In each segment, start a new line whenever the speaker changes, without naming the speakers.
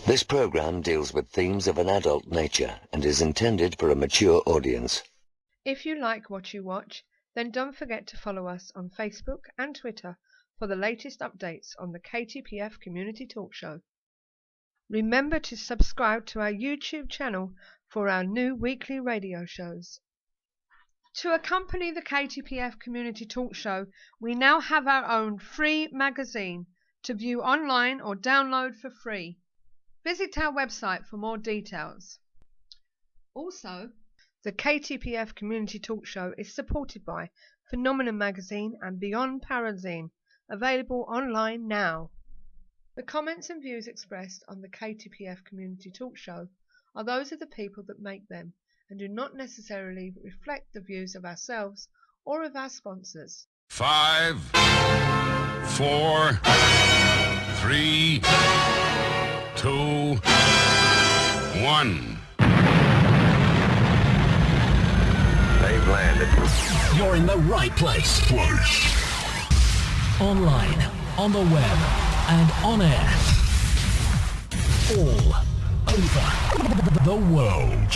This program deals with themes of an adult nature and is intended for a mature audience.
If you like what you watch, then don't forget to follow us on Facebook and Twitter for the latest updates on the KTPF Community Talk Show. Remember to subscribe to our YouTube channel for our new weekly radio shows. To accompany the KTPF Community Talk Show, we now have our own free magazine to view online or download for free. Visit our website for more details. Also, the KTPF Community Talk Show is supported by Phenomenon Magazine and Beyond Parazine, available online now. The comments and views expressed on the KTPF Community Talk Show are those of the people that make them and do not necessarily reflect the views of ourselves or of our sponsors.
5, 4, 3, 2, 1.
They've landed.
You're in the right place. Online, on the web, and on air. All over the world.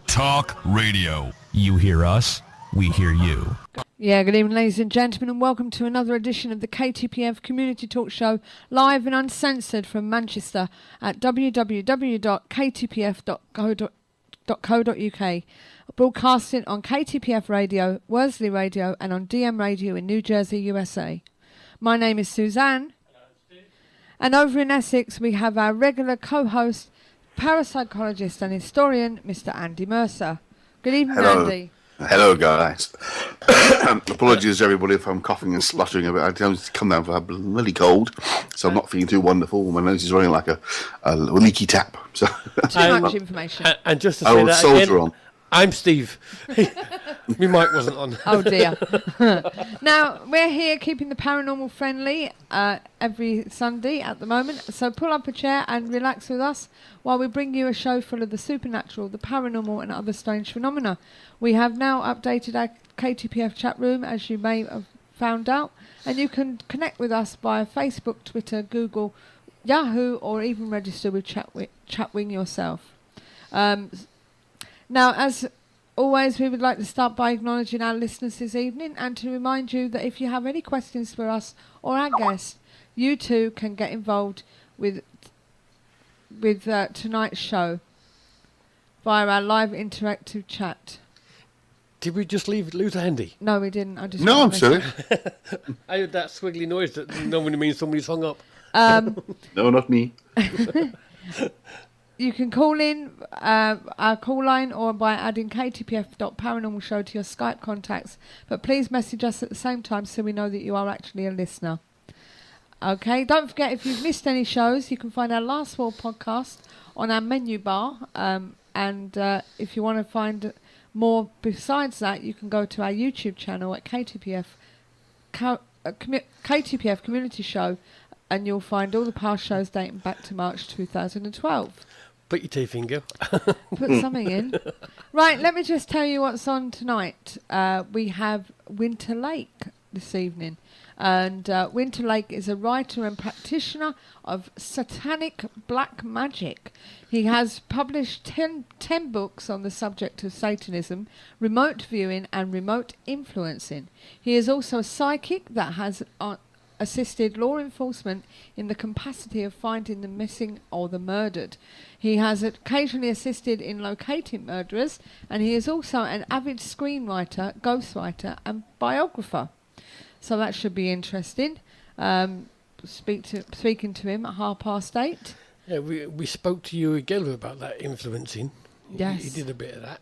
Talk Radio.
You hear us, we hear you.
Yeah, good evening, ladies and gentlemen, and welcome to another edition of the KTPF Community Talk Show, live and uncensored from Manchester at www.ktpf.co.uk. Broadcasting on KTPF Radio, Worsley Radio, and on DM Radio in New Jersey, USA. My name is Suzanne, and over in Essex we have our regular co-host, parapsychologist and historian, Mr. Andy Mercer. Good evening,
Hello.
Andy.
Hello, guys. Apologies, everybody, if I'm coughing and spluttering a bit. I just come down for a bloody cold, so I'm not feeling too wonderful. My nose is running like a leaky tap. So
Too much information.
And just to
I
say
will
that
soldier
again,
on.
I'm Steve. My mic wasn't on.
Oh dear. Now, we're here keeping the paranormal friendly every Sunday at the moment, so pull up a chair and relax with us while we bring you a show full of the supernatural, the paranormal and other strange phenomena. We have now updated our KTPF chat room, as you may have found out, and you can connect with us via Facebook, Twitter, Google, Yahoo, or even register with Chatwing yourself. Now, as always, we would like to start by acknowledging our listeners this evening and to remind you that if you have any questions for us or our guests, you too can get involved with tonight's show via our live interactive chat.
Did we just lose Andy?
No, we didn't.
No, I'm silly.
I heard that squiggly noise that normally means somebody's hung up.
No, not me.
You can call in our call line or by adding ktpf.paranormalshow to your Skype contacts, but please message us at the same time so we know that you are actually a listener. Okay, don't forget, if you've missed any shows, you can find our last four podcasts on our menu bar, and if you want to find more besides that, you can go to our YouTube channel at KTPF Community Show, and you'll find all the past shows dating back to March 2012.
Put your teeth in, girl.
Put something in. Right, let me just tell you what's on tonight. We have Winter Lake this evening. And Winter Lake is a writer and practitioner of satanic black magic. He has published 10 books on the subject of Satanism, remote viewing and remote influencing. He is also a psychic that has assisted law enforcement in the capacity of finding the missing or the murdered. He has occasionally assisted in locating murderers, and he is also an avid screenwriter, ghostwriter and biographer. So that should be interesting. Speaking to him at 8:30.
Yeah, we spoke to you again about that influencing.
Yes.
He did a bit of that.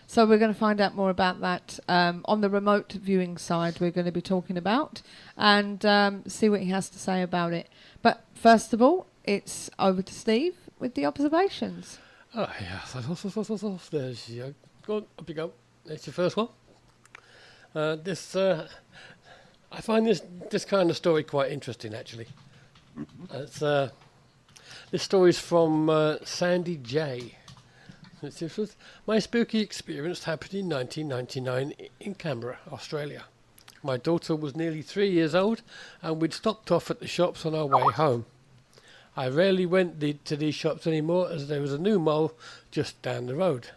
So we're going to find out more about that on the remote viewing side we're going to be talking about, and see what he has to say about it. But first of all, it's over to Steve with the observations.
Oh, yeah. There's you go. Up you go. That's your first one. I find this kind of story quite interesting, actually. This story is from Sandy J. This was my spooky experience happened in 1999 in Canberra, Australia. My daughter was nearly 3 years old, and we'd stopped off at the shops on our way home. I rarely went to these shops anymore, as there was a new mall just down the road,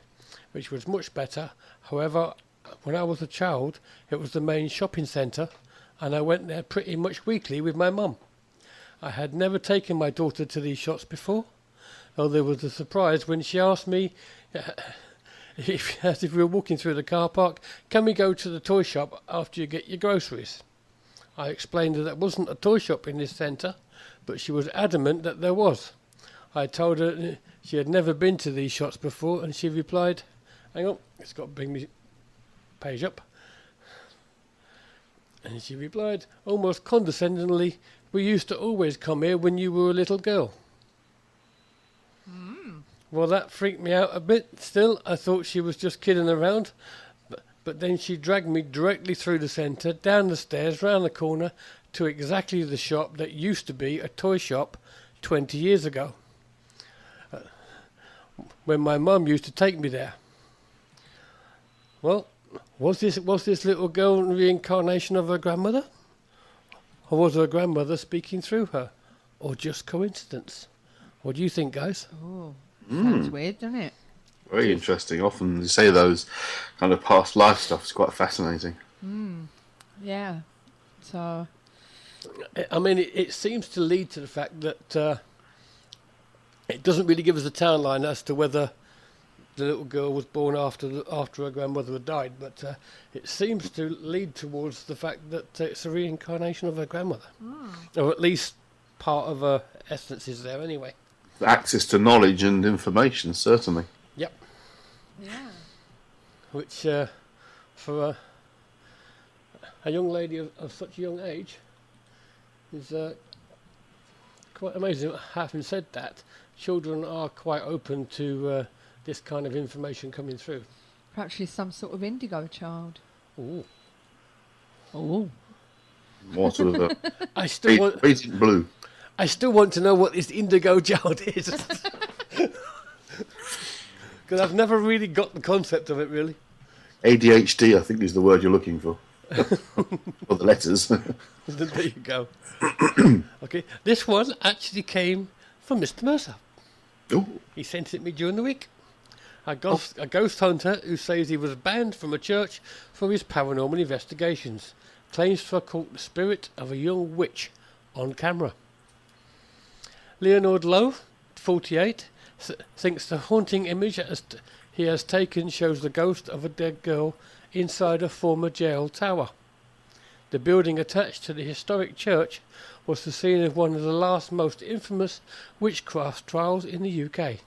which was much better. However, when I was a child, it was the main shopping centre, and I went there pretty much weekly with my mum. I had never taken my daughter to these shops before, though there was a surprise when she asked me, as if we were walking through the car park, can we go to the toy shop after you get your groceries? I explained that there wasn't a toy shop in this centre, but she was adamant that there was. I told her she had never been to these shops before, and she replied, hang on, it's got to bring the page up. And she replied, almost condescendingly, we used to always come here when you were a little girl. Well, that freaked me out a bit. Still, I thought she was just kidding around. But then she dragged me directly through the centre, down the stairs, round the corner, to exactly the shop that used to be a toy shop 20 years ago, when my mum used to take me there. Well, was this little girl a reincarnation of her grandmother? Or was her grandmother speaking through her? Or just coincidence? What do you think, guys?
Oh, sounds weird, doesn't it?
Very interesting. Often you say those kind of past life stuff is quite fascinating.
Yeah. So,
I mean, it seems to lead to the fact that it doesn't really give us a timeline as to whether the little girl was born after her grandmother had died, but it seems to lead towards the fact that it's a reincarnation of her grandmother, or at least part of her essence is there anyway.
Access to knowledge and information, certainly.
Yep.
yeah.
Which, for a young lady of such a young age, is quite amazing. Having said that, children are quite open to this kind of information coming through.
Perhaps she's some sort of indigo child.
Ooh.
Oh.
More sort of
I still want.
radiant blue.
I still want to know what this indigo child is. Because I've never really got the concept of it, really.
ADHD, I think, is the word you're looking for. Or the letters.
There you go. Okay, this one actually came from Mr. Mercer.
Ooh.
He sent it me during the week. A ghost hunter who says he was banned from a church for his paranormal investigations. Claims to have caught the spirit of a young witch on camera. Leonard Lowe, 48, thinks the haunting image he has taken shows the ghost of a dead girl inside a former jail tower. The building attached to the historic church was the scene of one of the last most infamous witchcraft trials in the UK.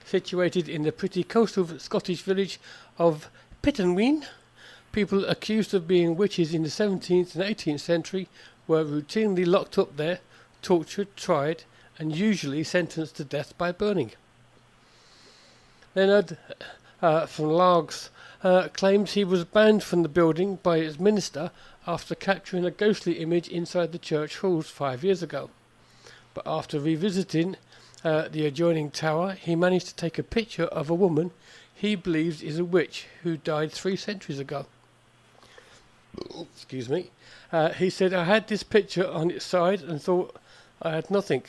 Situated in the pretty coastal Scottish village of Pittenweem, people accused of being witches in the 17th and 18th century were routinely locked up there, tortured, tried, and usually sentenced to death by burning. Leonard from Largs claims he was banned from the building by its minister after capturing a ghostly image inside the church halls 5 years ago. But after revisiting the adjoining tower, he managed to take a picture of a woman he believes is a witch who died 3 centuries ago. Excuse me. He said, I had this picture on its side and thought I had nothing.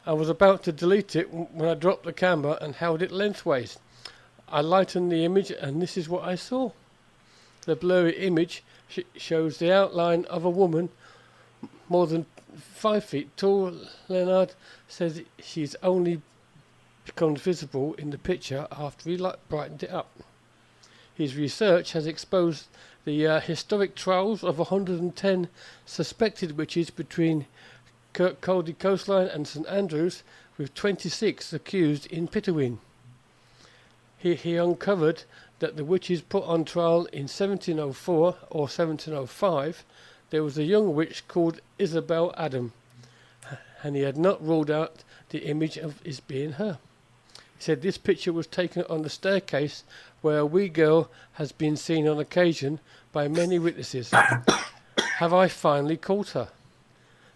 I was about to delete it when I dropped the camera and held it lengthways. I lightened the image and this is what I saw. The blurry image shows the outline of a woman more than 5 feet tall. Leonard says she's only become visible in the picture after he brightened it up. His research has exposed the historic trials of 110 suspected witches between Kirkcaldy Coastline and St Andrews, with 26 accused in Pittenweem. He uncovered that the witches put on trial in 1704 or 1705. There was a young witch called Isabel Adam, and he had not ruled out the image of his being her. He said this picture was taken on the staircase where a wee girl has been seen on occasion by many witnesses. Have I finally caught her?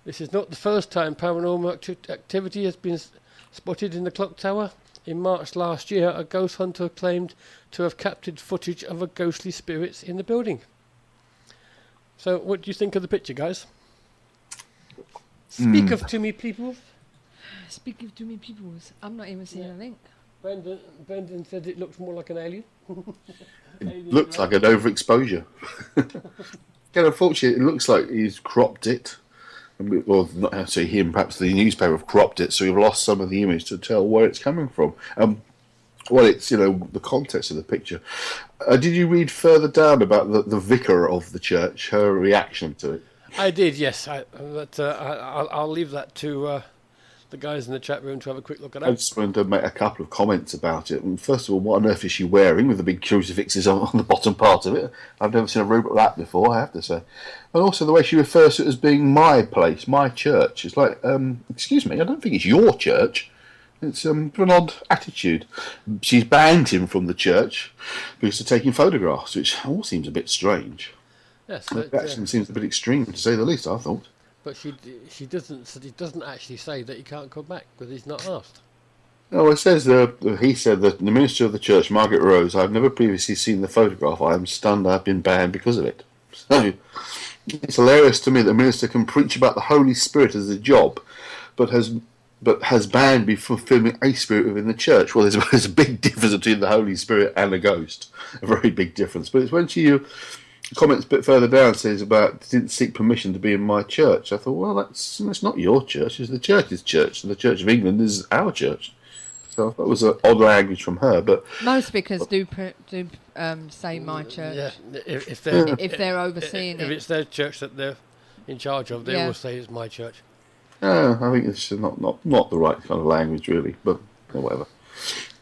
This is not the first time paranormal activity has been spotted in the clock tower. In March last year, a ghost hunter claimed to have captured footage of a ghostly spirits in the building. So, what do you think of the picture, guys? Speak of to me, people.
Speaking to me peoples, I'm not even seeing a link.
Brendan said it looks more like an alien.
Looks like an overexposure. Yeah, unfortunately, it looks like he's cropped it. Well, not actually him, perhaps the newspaper have cropped it, so we've lost some of the image to tell where it's coming from. Well, it's, the context of the picture. Did you read further down about the vicar of the church, her reaction to it?
I did, yes. I'll leave that to the guys in the chat room to have a quick look at
I
that.
just wanted to make a couple of comments about it. And first of all, what on earth is she wearing with the big crucifixes on the bottom part of it? I've never seen a room like that before, I have to say. And also the way she refers to it as being my place, my church. It's like, excuse me, I don't think it's your church. It's an odd attitude. She's banned him from the church because of taking photographs, which all seems a bit strange.
Yes,
The reaction seems a bit extreme, to say the least, I thought.
but she doesn't actually say that he can't come back because he's not asked.
No, it says he said that the minister of the church, Margaret Rose, I've never previously seen the photograph. I am stunned I've been banned because of it. So it's hilarious to me that the minister can preach about the Holy Spirit as a job, but has banned me from filming a spirit within the church. Well, there's a big difference between the Holy Spirit and a ghost. A very big difference. But it's when she comments a bit further down, says about didn't seek permission to be in my church. I thought, well, that's not your church. It's the church's church. And the Church of England is our church. So I thought it was an odd language from her. But
Most vicars do say my church.
Yeah, if they're
overseeing
if
it.
it's their church that they're in charge of, they
Yeah.
always say it's my church.
I think it's not the right kind of language, really. But whatever.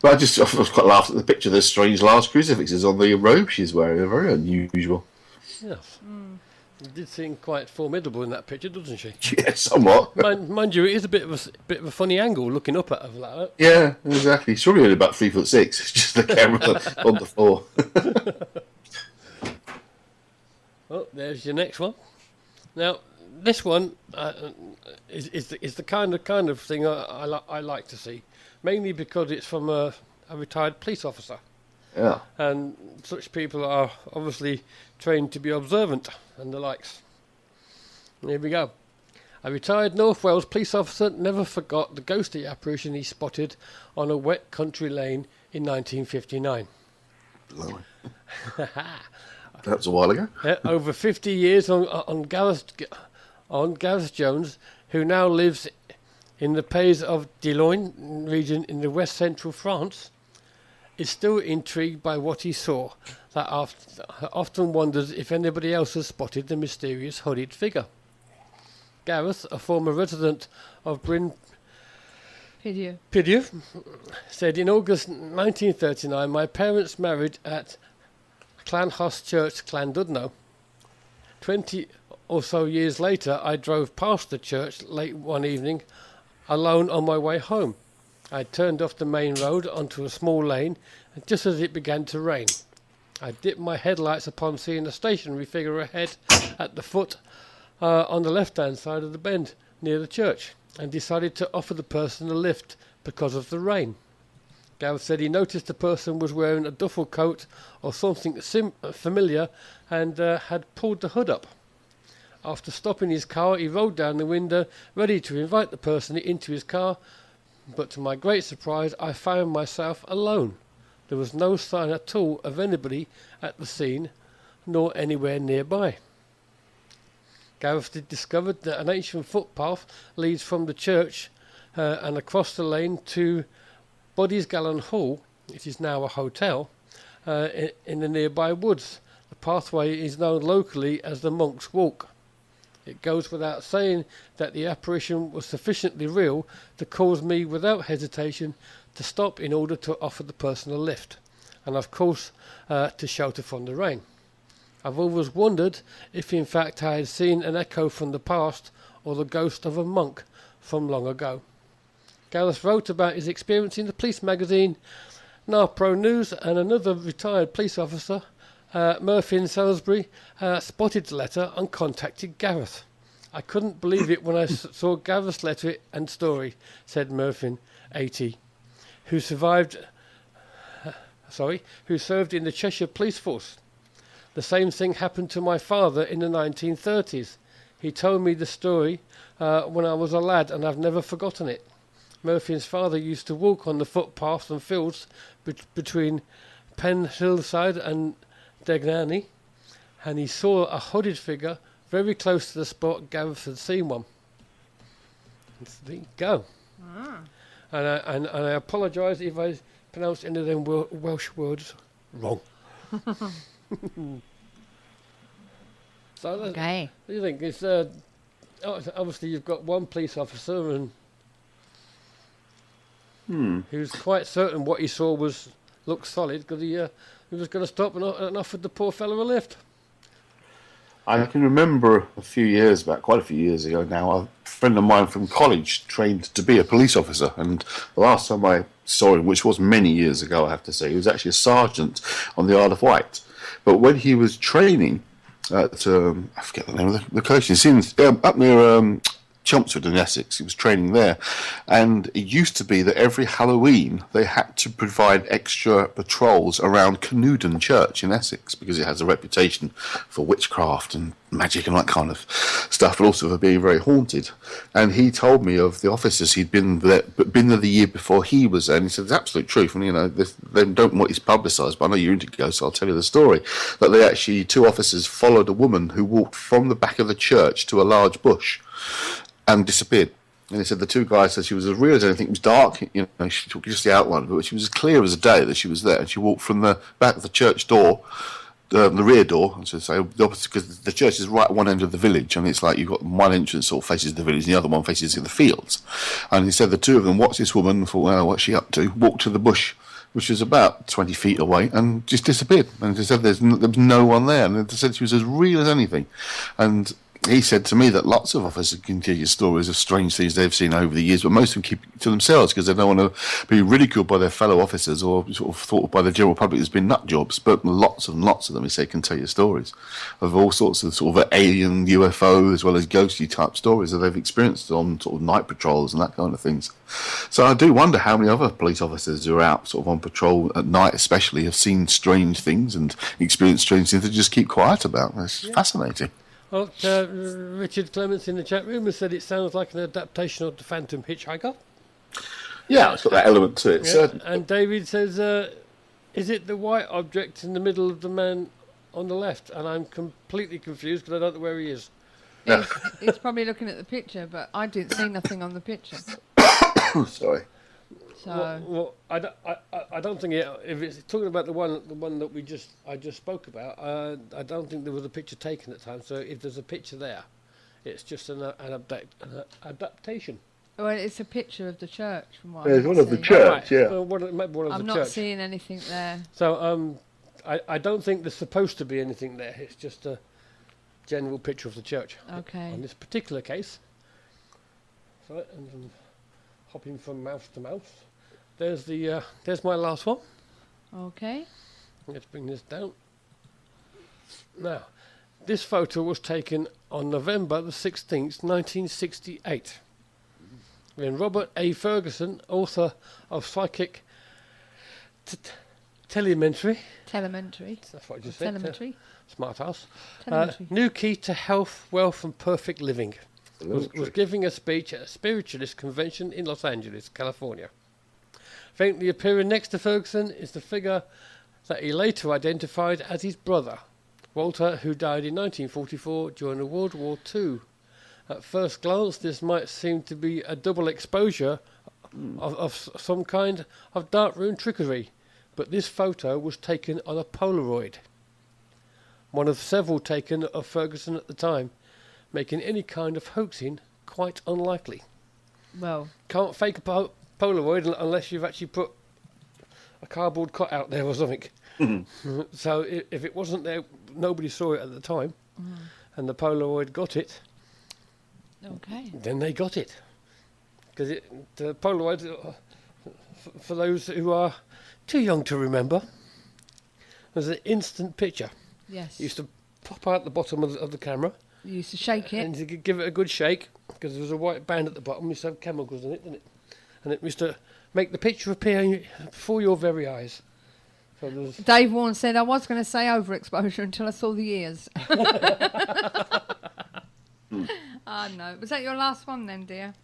But I was quite laughed at the picture. There's strange large crucifixes on the robe she's wearing. They're very unusual.
Yes. It did seem quite formidable in that picture, doesn't she?
Yeah, somewhat.
Mind you, it is a bit of a funny angle looking up at her like that.
Yeah, exactly. She's probably only about 3'6". It's just the camera on the floor.
Oh, there's your next one. Now, this one is the kind of thing I like to see, mainly because it's from a retired police officer.
Yeah.
And such people are obviously trained to be observant and the likes. Here we go. A retired North Wales police officer never forgot the ghostly apparition he spotted on a wet country lane in 1959.
Blimey. That was a while ago.
Over 50 years on Gareth Jones, who now lives in the Pays of Diloin region in the west central France, is still intrigued by what he saw, that often wonders if anybody else has spotted the mysterious hooded figure. Gareth, a former resident of Bryn Pidieu, said, in August 1939, my parents married at Clanhost Church, Llandudno. 20 or so years later, I drove past the church late one evening, alone on my way home. I turned off the main road onto a small lane, and just as it began to rain, I dipped my headlights upon seeing a stationary figure ahead at the foot on the left-hand side of the bend near the church, and decided to offer the person a lift because of the rain. Gareth said he noticed the person was wearing a duffel coat or something familiar and had pulled the hood up. After stopping his car, he rolled down the window, ready to invite the person into his car, but to my great surprise, I found myself alone. There was no sign at all of anybody at the scene, nor anywhere nearby. Gareth discovered that an ancient footpath leads from the church and across the lane to Bodysgallen Hall, which is now a hotel, in the nearby woods. The pathway is known locally as the Monk's Walk. It goes without saying that the apparition was sufficiently real to cause me without hesitation to stop in order to offer the person a lift, and of course to shelter from the rain. I've always wondered if in fact I had seen an echo from the past or the ghost of a monk from long ago. Gareth wrote about his experience in the police magazine Pro News, and another retired police officer, Murphy in Salisbury, spotted the letter and contacted Gareth. I couldn't believe it when I saw Gareth's letter and story, said Murphy, 80, who served in the Cheshire Police Force. The same thing happened to my father in the 1930s. He told me the story when I was a lad, and I've never forgotten it. Murphy and his father used to walk on the footpaths and fields between Penn Hillside and Degnani, and he saw a hooded figure very close to the spot Gareth had seen one. So there you go. And I apologise if I pronounced any of them Welsh words wrong. So
Okay.
what do you think? It's obviously you've got one police officer and who's quite certain what he saw looked solid because he was going to stop and offered the poor fellow a lift.
I can remember a few years back, quite a few years ago now, a friend of mine from college trained to be a police officer, and the last time I saw him, which was many years ago, I have to say, he was actually a sergeant on the Isle of Wight. But when he was training at, I forget the name of the college, it's up near Chelmsford in Essex. He was training there, and it used to be that every Halloween they had to provide extra patrols around Canewdon Church in Essex because it has a reputation for witchcraft and magic and that kind of stuff, but also for being very haunted. And he told me of the officers he'd been there the year before he was there, and he said it's absolute truth. And they don't want it publicised, but I know you're Indigo, so I'll tell you the story. That they actually, 2 officers followed a woman who walked from the back of the church to a large bush and disappeared. And they said the 2 guys said she was as real as anything. It was dark, she took just the outline of it, but she was as clear as a day that she was there. And she walked from the back of the church door, the rear door, I should say, the opposite, because the church is right at one end of the village, and it's like you've got one entrance sort of faces the village, and the other one faces the fields. And he said the 2 of them watched this woman and thought, well, what's she up to? Walked to the bush, which was about 20 feet away, and just disappeared. And they said there was no one there, and they said she was as real as anything. And he said to me that lots of officers can tell you stories of strange things they've seen over the years, but most of them keep it to themselves because they don't want to be ridiculed by their fellow officers or sort of thought by the general public as being nut jobs. But lots and lots of them, he said, can tell you stories of all sorts of sort of alien, UFO, as well as ghostly type stories that they've experienced on sort of night patrols and that kind of things. So I do wonder how many other police officers who are out sort of on patrol at night especially have seen strange things and experienced strange things they just keep quiet about. It's fascinating.
Well, Richard Clements in the chat room has said it sounds like an adaptation of The Phantom Hitchhiker.
Yeah, it's got that element to it,
Yeah.
certainly.
And David says, is it the white object in the middle of the man on the left? And I'm completely confused because I don't know where he is.
He's probably looking at the picture, but I didn't see nothing on the picture.
Sorry.
So
Well, I don't think if it's talking about the one that I just spoke about. I don't think there was a picture taken at the time. So if there's a picture there, it's just an adaptation.
well, it's a picture of the church from what
There's
I
one
can
of the
see.
church, yeah.
Well, one of
I'm
the
not
church.
seeing anything there.
So I don't think there's supposed to be anything there. It's just a general picture of the church.
Okay.
On this particular case. So and I'm hopping from mouth to mouth. There's my last one.
Okay.
Let's bring this down. Now, this photo was taken on November the 16th, 1968. When Robert A. Ferguson, author of Psychic Telemetry, that's what I just said.
Telemetry.
Smart house.
Telemetry.
New Key to Health, Wealth and Perfect Living. Was giving a speech at a spiritualist convention in Los Angeles, California. Faintly appearing next to Ferguson is the figure that he later identified as his brother, Walter, who died in 1944 during World War II. At first glance, this might seem to be a double exposure of some kind of darkroom trickery, but this photo was taken on a Polaroid, one of several taken of Ferguson at the time, making any kind of hoaxing quite unlikely.
Well,
Can't fake a Polaroid unless you've actually put a cardboard cutout there or something.
Mm-hmm.
So if it wasn't there, nobody saw it at the time, and the Polaroid got it,
okay.
then they got it. Because the Polaroid, for those who are too young to remember, was an instant picture.
Yes.
It used to pop out the bottom of the camera,
You used to shake it.
and to give it a good shake, because there was a white band at the bottom, it used to have chemicals in it, didn't it? And it used to make the picture appear before your very eyes. So there was
Dave Warren said I was going to say overexposure until I saw the ears. Ah, no. Was that your last one then, dear?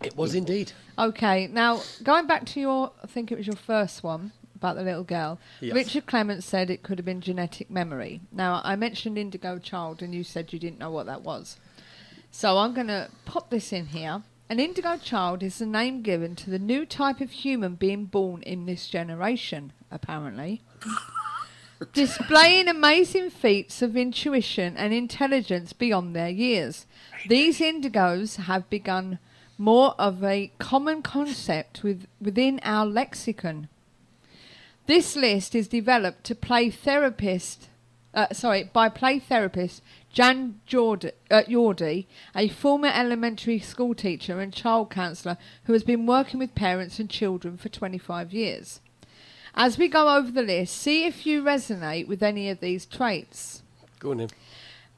It was indeed.
Okay, now going back to I think it was your first one about the little girl.
Yes.
Richard Clements said it could have been genetic memory. Now, I mentioned indigo child and you said you didn't know what that was. So I'm going to pop this in here. An indigo child is the name given to the new type of human being born in this generation, apparently. Displaying amazing feats of intuition and intelligence beyond their years. These indigos have become more of a common concept within our lexicon. This list is developed by play therapist Jan Yordi, a former elementary school teacher and child counsellor who has been working with parents and children for 25 years. As we go over the list, see if you resonate with any of these traits.
Go on then.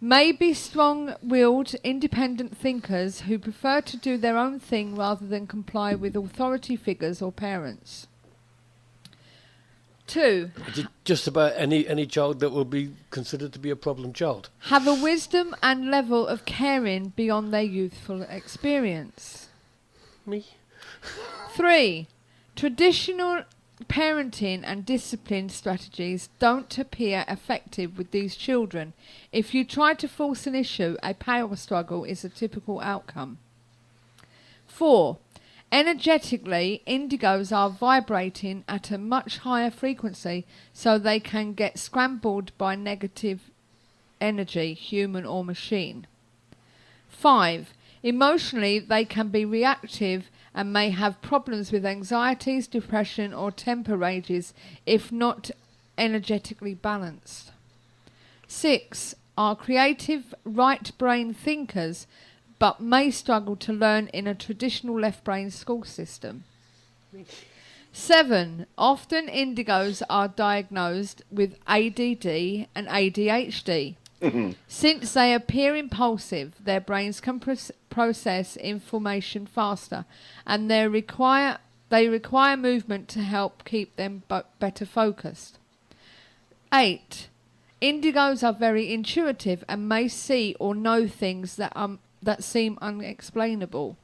Maybe strong-willed, independent thinkers who prefer to do their own thing rather than comply with authority figures or parents. 2.
Just about any child that will be considered to be a problem child.
Have a wisdom and level of caring beyond their youthful experience.
Me.
3. Traditional parenting and discipline strategies don't appear effective with these children. If you try to force an issue, a power struggle is a typical outcome. 4. Energetically, indigos are vibrating at a much higher frequency, so they can get scrambled by negative energy, human or machine. 5. Emotionally, they can be reactive and may have problems with anxieties, depression or temper rages if not energetically balanced. 6. Are creative right brain thinkers but may struggle to learn in a traditional left brain school system. 7. Often indigos are diagnosed with ADD and ADHD. Since they appear impulsive, their brains can process information faster, and they require movement to help keep them better focused. 8. Indigos are very intuitive and may see or know things that seem unexplainable.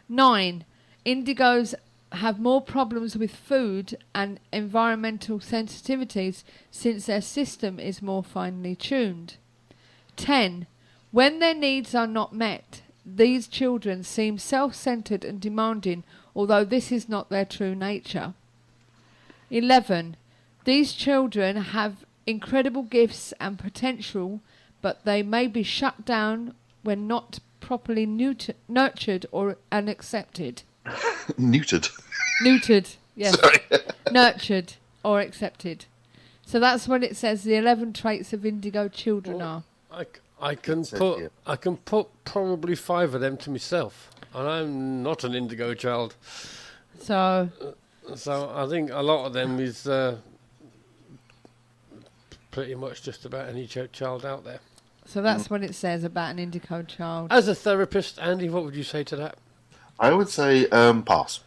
9. Indigos have more problems with food and environmental sensitivities since their system is more finely tuned. 10. When their needs are not met, these children seem self-centered and demanding, although this is not their true nature. 11. These children have incredible gifts and potential, but they may be shut down when not properly nurtured and accepted.
Neutered.
Neutered, yes.
Sorry.
Nurtured or accepted. So that's what it says the 11 traits of indigo children are.
I can put probably 5 of them to myself, and I'm not an indigo child.
So
I think a lot of them is pretty much just about any child out there.
So that's what it says about an indigo child.
As a therapist, Andy, what would you say to that?
I would say pass.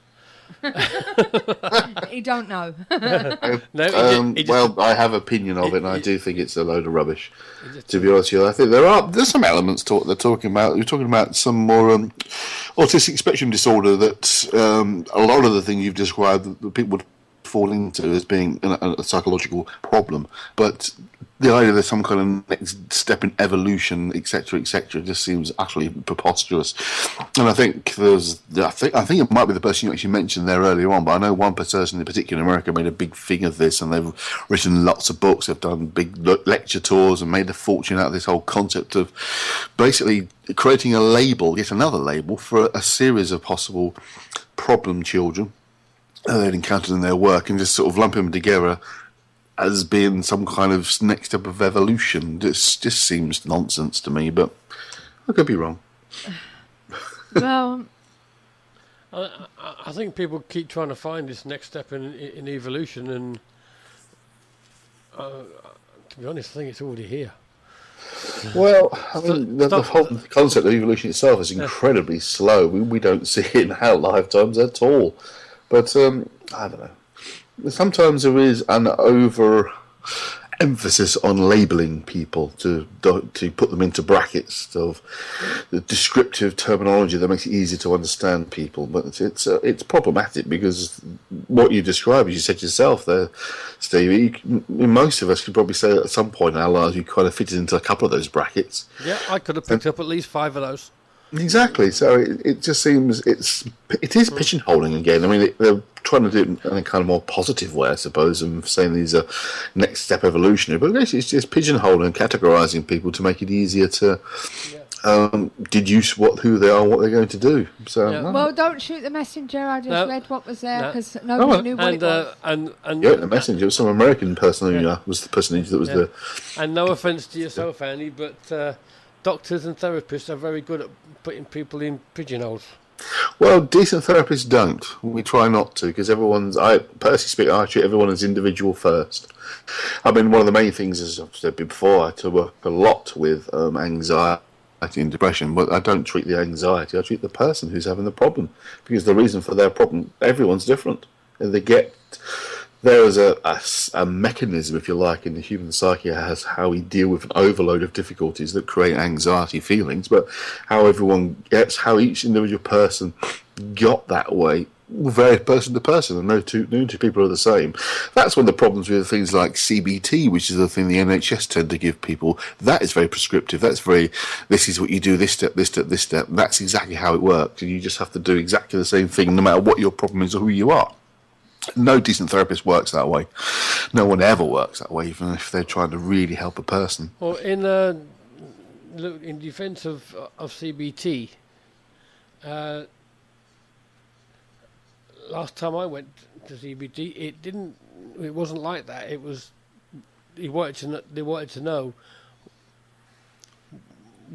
You don't know.
Well, I have opinion of it, and I do think it's a load of rubbish. To be honest with you, I think there's some elements to what they're talking about. You're talking about some more autistic spectrum disorder that a lot of the things you've described that people would fall into as being a psychological problem, but the idea there's some kind of next step in evolution, etc., just seems utterly preposterous. And I think I think it might be the person you actually mentioned there earlier on, but I know one person in particular in America made a big thing of this, and they've written lots of books, they've done big lecture tours, and made a fortune out of this whole concept of basically creating a label, yet another label, for a series of possible problem children they'd encountered in their work, and just sort of lump them together as being some kind of next step of evolution. This just seems nonsense to me, but I could be wrong.
Well,
I think people keep trying to find this next step in evolution, and to be honest, I think it's already here.
Well, I mean, the whole concept of evolution itself is incredibly slow. We don't see it in our lifetimes at all. But I don't know. Sometimes there is an emphasis on labelling people to put them into brackets of the descriptive terminology that makes it easier to understand people. But it's problematic because what you describe, as you said yourself there, Steve, most of us could probably say at some point in our lives we kind of fitted into a couple of those brackets.
Yeah, I could have picked up at least 5 of those.
Exactly. So it just seems it is pigeonholing again. I mean, they're trying to do it in a kind of more positive way, I suppose, and saying these are next step evolutionary. But basically, it's just pigeonholing and categorising people to make it easier to deduce who they are, and what they're going to do. So,
Yeah.
Well, don't shoot the messenger. I just
No.
read what was there
No.
because nobody knew what it was.
the messenger was some American person who was the personage that was there.
And no offence to yourself, Annie, but doctors and therapists are very good at putting people in pigeonholes.
Well, decent therapists don't. We try not to, because I personally speak, I treat everyone as individual first. I mean, one of the main things, as I've said before, I to work a lot with anxiety and depression, but I don't treat the anxiety, I treat the person who's having the problem, because the reason for their problem, everyone's different. And there is a mechanism, if you like, in the human psyche as how we deal with an overload of difficulties that create anxiety feelings, but how each individual person got that way vary person to person, and no two people are the same. That's one of the problems with things like CBT, which is the thing the NHS tend to give people. That is very prescriptive. That's this is what you do, this step, this step, this step. That's exactly how it works, and you just have to do exactly the same thing no matter what your problem is or who you are. No decent therapist works that way. No one ever works that way, even if they're trying to really help a person.
Well, in defence of CBT, last time I went to CBT, it wasn't like that. It was they wanted to know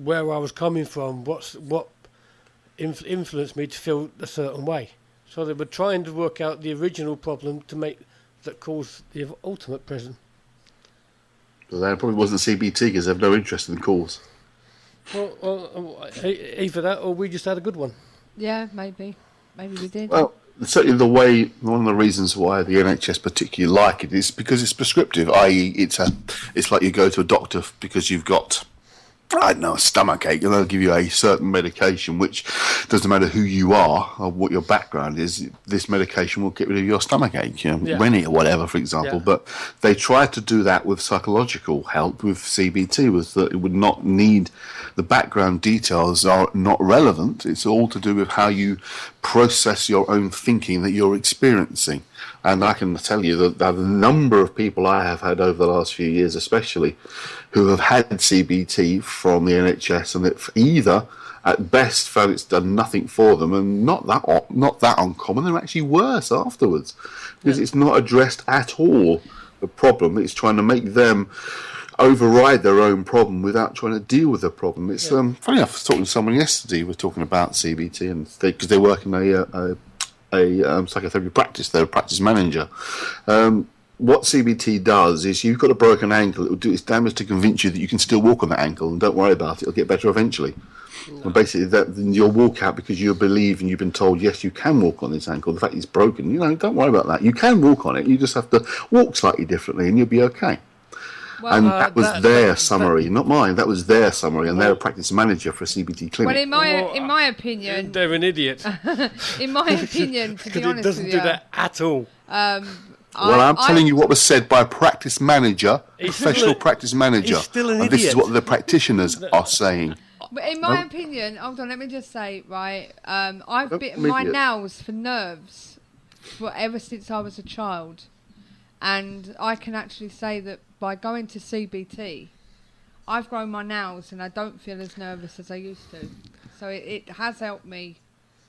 where I was coming from, what influenced me to feel a certain way. So they were trying to work out the original problem that caused the ultimate prison.
Well, that probably wasn't CBT because they have no interest in the cause.
Well, either that or we just had a good one.
Yeah, maybe we did.
Well, certainly one of the reasons why the NHS particularly like it is because it's prescriptive, i.e. it's like you go to a doctor because you've got, I don't know, a stomach ache, and they'll give you a certain medication, which doesn't matter who you are or what your background is, this medication will get rid of your stomach ache, Rennie or whatever, for example.
Yeah.
But they tried to do that with psychological help with CBT, was that it would not need, the background details are not relevant. It's all to do with how you process your own thinking that you're experiencing. And I can tell you that the number of people I have had over the last few years especially who have had CBT from the NHS, and it either at best found it's done nothing for them, and not that uncommon, they're actually worse afterwards because it's not addressed at all the problem. It's trying to make them override their own problem without trying to deal with the problem. It's funny enough, I was talking to someone yesterday, we're talking about CBT, and because they work in a psychotherapy practice, they're a practice manager. What CBT does is, you've got a broken ankle, it will do its damage to convince you that you can still walk on that ankle, and don't worry about it, it'll get better eventually. No. And basically, then you'll walk out because you believe and you've been told, yes, you can walk on this ankle. The fact it's broken, don't worry about that. You can walk on it, you just have to walk slightly differently and you'll be okay.
Well,
and that was their summary, not mine. That was their summary, and they're a practice manager for a CBT clinic.
Well, in my opinion,
they're an idiot.
In my opinion, to be honest with you,
it doesn't do that at all.
I'm telling you what was said by a practice manager, professional practice manager,
he's still an
and
idiot.
This is what the practitioners are saying.
But in my opinion, hold on, let me just say, right, I've bitten my nails for nerves ever since I was a child, and I can actually say that by going to CBT, I've grown my nails and I don't feel as nervous as I used to. So it has helped me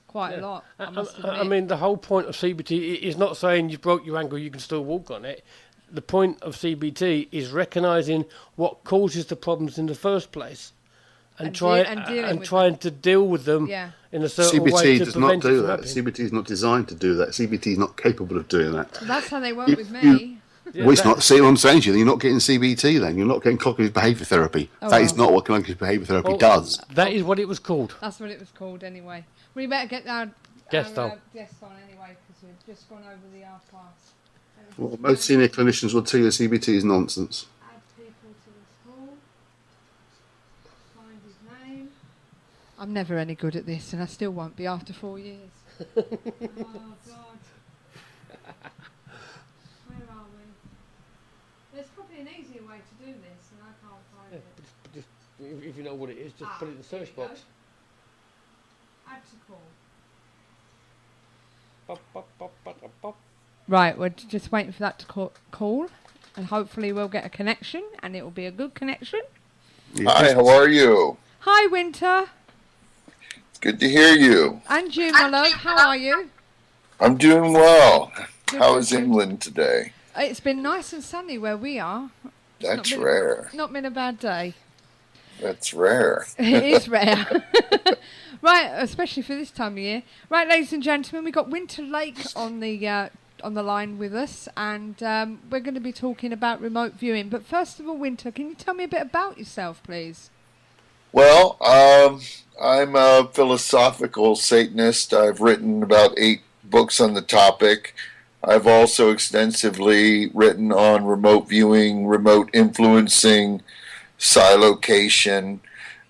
quite a lot, I must admit.
I mean, the whole point of CBT is not saying you broke your ankle, you can still walk on it. The point of CBT is recognising what causes the problems in the first place, and trying to deal with them in a certain way.
CBT does not do that. CBT is not designed to do that. CBT is not capable of doing that.
Well, that's how they work with me.
Well, it's not. See what I'm saying to you? You're not getting CBT then. You're not getting cognitive behaviour therapy. That is not what cognitive behaviour therapy does.
That is what it was called.
That's what it was called anyway. We better get our
guest on
anyway, because we've just gone over the hour past.
Well, most senior clinicians will tell you CBT is nonsense.
people to this hall. Find his name. I'm never any good at this, and I still won't be after 4 years. Oh, God. Where are we? There's probably an easier way to do this, and I can't find it.
Just, if you know what it is, just put it in the search box.
Add to call.
Pop, pop, pop, pop, pop, pop.
Right, we're just waiting for that to call, and hopefully we'll get a connection, and it will be a good connection.
Hi, how are you?
Hi, Winter.
Good to hear you.
And you, my love. How are you?
I'm doing well.
Good,
How
good,
is
good.
England today?
It's been nice and sunny where we are.
That's rare.
Not been a bad day.
That's rare.
It is rare. Right, especially for this time of year. Right, ladies and gentlemen, we've got Winter Laake on the line with us, and we're going to be talking about remote viewing. But first of all, Winter, can you tell me a bit about yourself, please?
Well, I'm a philosophical Satanist. I've written about 8 books on the topic. I've also extensively written on remote viewing, remote influencing, psilocation,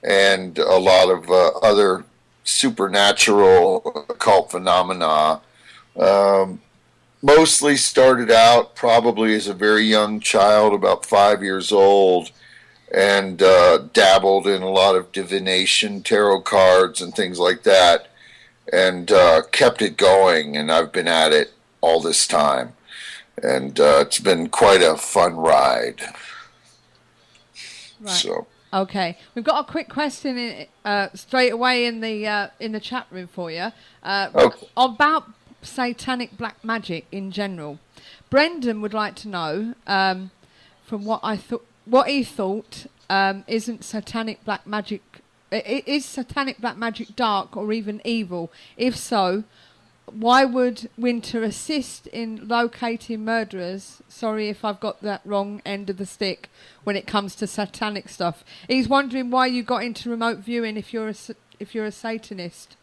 and a lot of other supernatural occult phenomena. Mostly started out probably as a very young child, about 5 years old, and dabbled in a lot of divination, tarot cards, and things like that, and kept it going, and I've been at it all this time, and it's been quite a fun ride.
Right.
So.
Okay, we've got a quick question straight away in the chat room for you about satanic black magic in general. Brendan would like to know from what he thought isn't satanic black magic. Is satanic black magic dark or even evil? If so, why would Winter assist in locating murderers? Sorry if I've got that wrong end of the stick when it comes to satanic stuff. He's wondering why you got into remote viewing if you're a Satanist.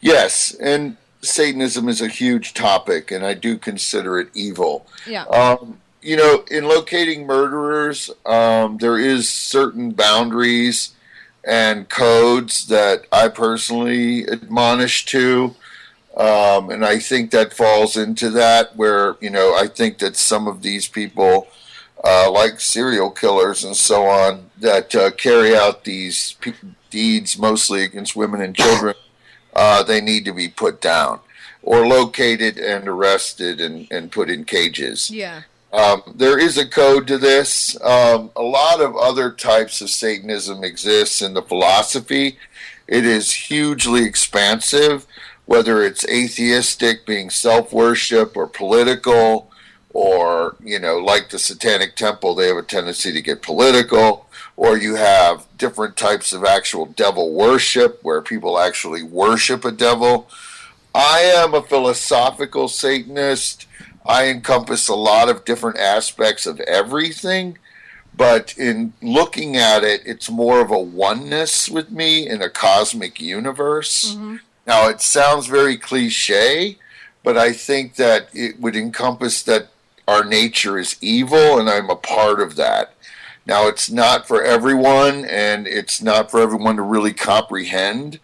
Yes, and Satanism is a huge topic, and I do consider it evil.
Yeah.
In locating murderers, there is certain boundaries and codes that I personally admonish to. And I think that falls into that where, I think that some of these people, like serial killers and so on, that carry out these deeds mostly against women and children, they need to be put down or located and arrested and put in cages.
Yeah.
There is a code to this. A lot of other types of Satanism exists in the philosophy. It is hugely expansive, whether it's atheistic, being self-worship, or political, or, like the Satanic Temple, they have a tendency to get political, or you have different types of actual devil worship, where people actually worship a devil. I am a philosophical Satanist. I encompass a lot of different aspects of everything, but in looking at it, it's more of a oneness with me in a cosmic universe. Mm-hmm. Now, it sounds very cliche, but I think that it would encompass that our nature is evil, and I'm a part of that. Now, it's not for everyone, and it's not for everyone to really comprehend.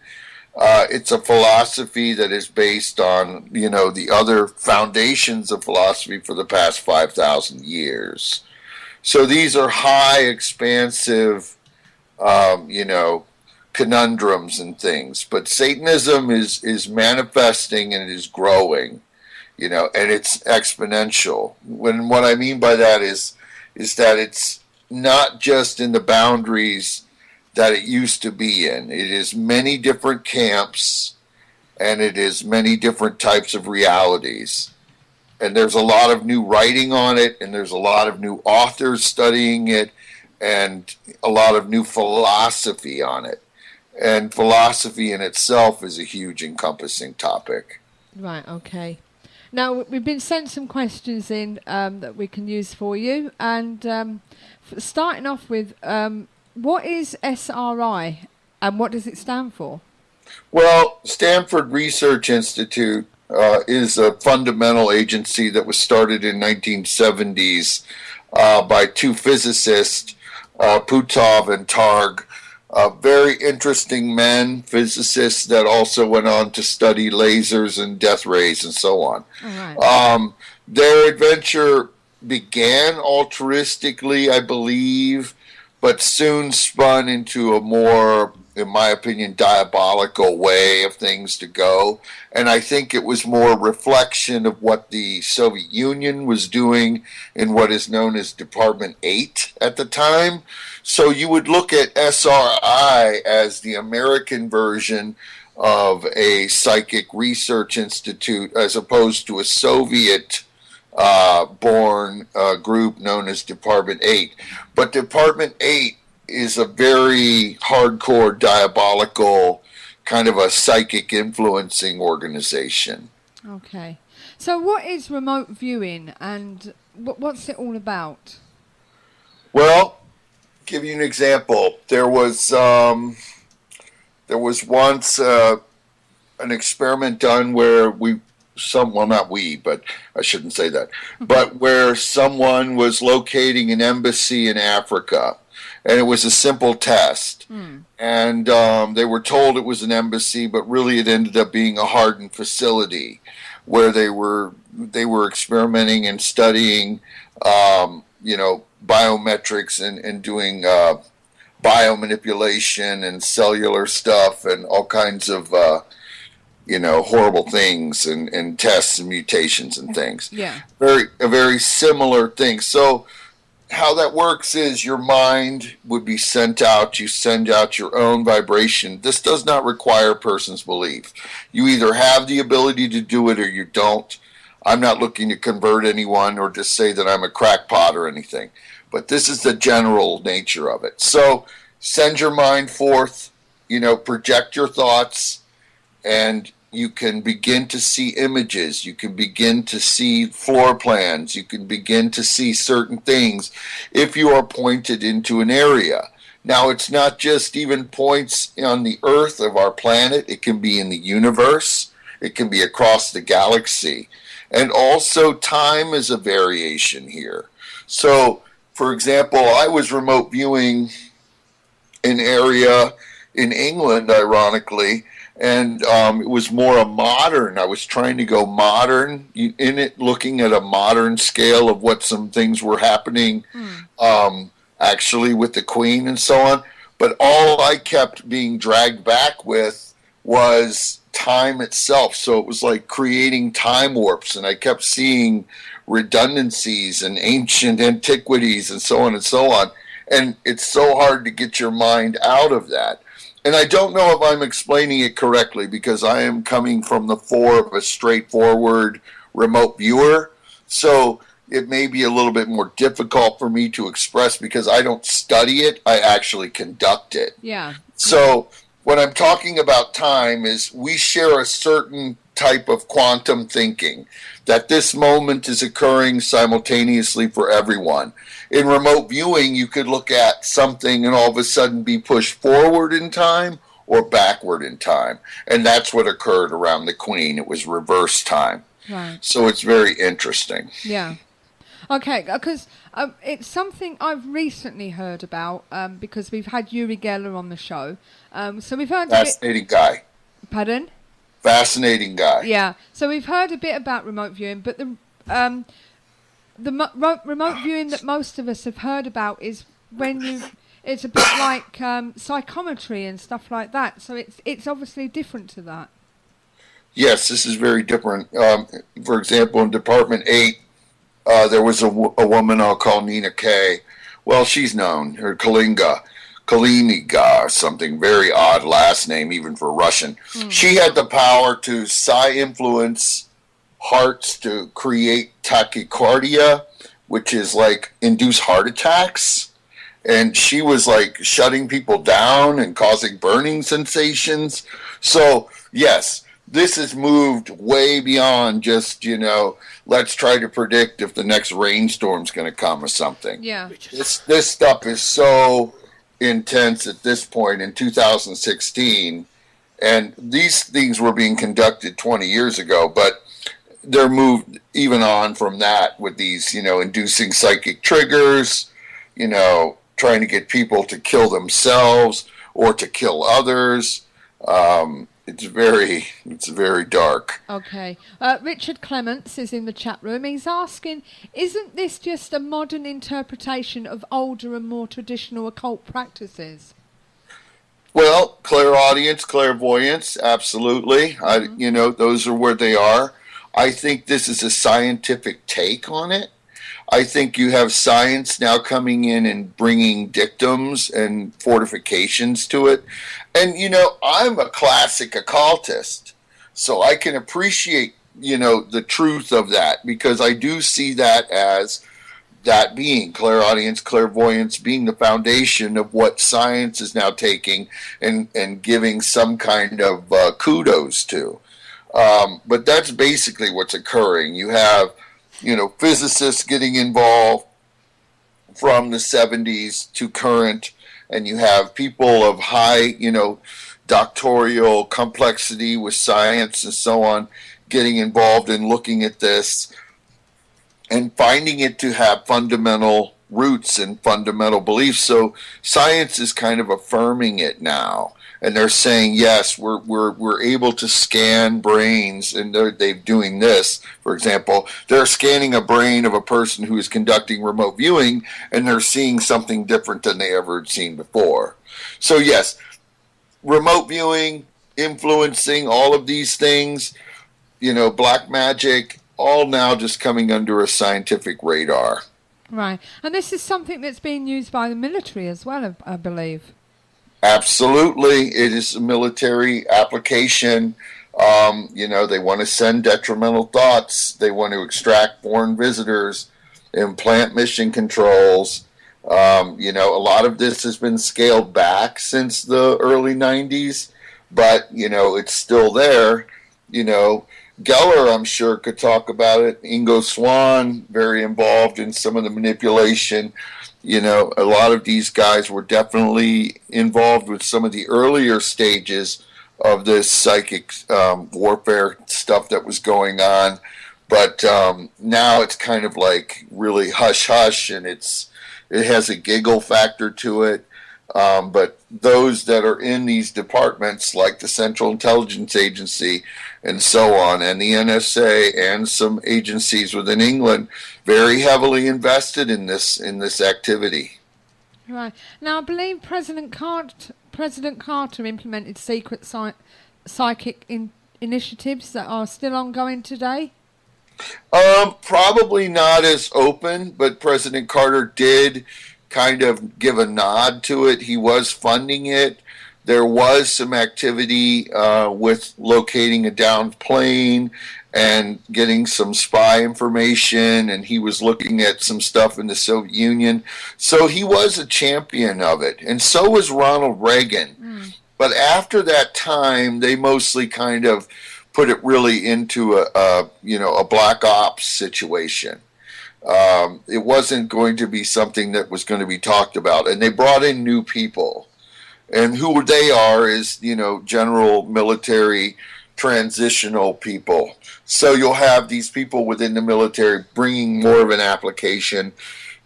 It's a philosophy that is based on, the other foundations of philosophy for the past 5,000 years. So these are high, expansive, conundrums and things, but Satanism is manifesting and it is growing, and it's exponential. What I mean by that is that it's not just in the boundaries that it used to be in. It is many different camps, and it is many different types of realities. And there's a lot of new writing on it, and there's a lot of new authors studying it, and a lot of new philosophy on it. And philosophy in itself is a huge encompassing topic.
Right, okay. Now, we've been sent some questions in that we can use for you. And starting off with, what is SRI and what does it stand for?
Well, Stanford Research Institute is a fundamental agency that was started in 1970s by two physicists, Putov and Targ. Very interesting men, physicists that also went on to study lasers and death rays and so on.
Right.
Their adventure began altruistically, I believe, but soon spun into a more, in my opinion, diabolical way of things to go. And I think it was more reflection of what the Soviet Union was doing in what is known as Department 8 at the time. So you would look at SRI as the American version of a psychic research institute as opposed to a Soviet born group known as Department 8. But Department 8 is a very hardcore, diabolical, kind of a psychic influencing organization.
Okay. So what is remote viewing and what's it all about?
Well, give you an example. There was once an experiment done where but I shouldn't say that, but where someone was locating an embassy in Africa, and it was a simple test. And they were told it was an embassy, but really it ended up being a hardened facility where they were experimenting and studying, biometrics and doing biomanipulation and cellular stuff and all kinds of horrible things and tests and mutations and things.
Yeah.
A very similar thing. So how that works is your mind would be sent out. You send out your own vibration. This does not require a person's belief. You either have the ability to do it or you don't. I'm not looking to convert anyone or just say that I'm a crackpot or anything. But this is the general nature of it. So send your mind forth, project your thoughts, and you can begin to see images. You can begin to see floor plans. You can begin to see certain things if you are pointed into an area. Now, it's not just even points on the earth of our planet. It can be in the universe. It can be across the galaxy. And also time is a variation here. So, for example, I was remote viewing an area in England, ironically, and it was more a modern. I was trying to go modern in it, looking at a modern scale of what some things were happening actually with the Queen and so on. But all I kept being dragged back with was time itself. So it was like creating time warps, and I kept seeing redundancies and ancient antiquities and so on and so on. And it's so hard to get your mind out of that. And I don't know if I'm explaining it correctly because I am coming from the fore of a straightforward remote viewer. So it may be a little bit more difficult for me to express because I don't study it. I actually conduct it.
Yeah.
So what I'm talking about time is we share a certain type of quantum thinking, that this moment is occurring simultaneously for everyone. In remote viewing, you could look at something and all of a sudden be pushed forward in time or backward in time. And that's what occurred around the Queen. It was reverse time.
Right.
So it's very interesting.
Yeah. Okay, because it's something I've recently heard about because we've had Uri Geller on the show. So we've heard
Fascinating guy.
Pardon?
Fascinating guy.
Yeah. So we've heard a bit about remote viewing, but the remote viewing that most of us have heard about is when it's a bit like psychometry and stuff like that. So it's obviously different to that.
Yes, this is very different. For example, in Department 8, there was a woman I'll call Nina K. Well, she's known, her Kaliniga, or something, very odd last name even for Russian. She had the power to psi-influence hearts to create tachycardia, which is like induce heart attacks. And she was like shutting people down and causing burning sensations. So, yes, this has moved way beyond just, let's try to predict if the next rainstorm's going to come or something.
Yeah.
This stuff is so intense at this point in 2016, and these things were being conducted 20 years ago, but they're moved even on from that with these, inducing psychic triggers, trying to get people to kill themselves or to kill others. It's very dark.
Okay. Richard Clements is in the chat room. He's asking, isn't this just a modern interpretation of older and more traditional occult practices?
Well, clairaudience, clairvoyance, absolutely. Those are where they are. I think this is a scientific take on it. I think you have science now coming in and bringing dictums and fortifications to it. And, I'm a classic occultist, so I can appreciate, the truth of that, because I do see that as that being clairaudience, clairvoyance being the foundation of what science is now taking and giving some kind of kudos to. But that's basically what's occurring. You have, physicists getting involved from the 70s to current, and you have people of high, doctoral complexity with science and so on getting involved in looking at this and finding it to have fundamental roots and fundamental beliefs. So science is kind of affirming it now. And they're saying, yes, we're able to scan brains, and they're doing this. For example, they're scanning a brain of a person who is conducting remote viewing, and they're seeing something different than they ever had seen before. So yes, remote viewing, influencing, all of these things, black magic, all now just coming under a scientific radar.
Right. And this is something that's being used by the military as well, I believe.
Absolutely. It is a military application. They want to send detrimental thoughts. They want to extract foreign visitors, implant mission controls. A lot of this has been scaled back since the early 90s, but, it's still there. Geller, I'm sure, could talk about it. Ingo Swann, very involved in some of the manipulation. A lot of these guys were definitely involved with some of the earlier stages of this psychic warfare stuff that was going on. But now it's kind of like really hush-hush, and it has a giggle factor to it. But those that are in these departments, like the Central Intelligence Agency and so on, and the NSA and some agencies within England, very heavily invested in this activity.
Right. Now, I believe President Carter implemented secret psychic initiatives that are still ongoing today.
Probably not as open, but President Carter did kind of give a nod to it. He was funding it. There was some activity with locating a downed plane and getting some spy information, and he was looking at some stuff in the Soviet Union. So he was a champion of it, and so was Ronald Reagan. But after that time, they mostly kind of put it really into a black ops situation. It wasn't going to be something that was going to be talked about, and they brought in new people. And who they are is, general military transitional people. So you'll have these people within the military bringing more of an application,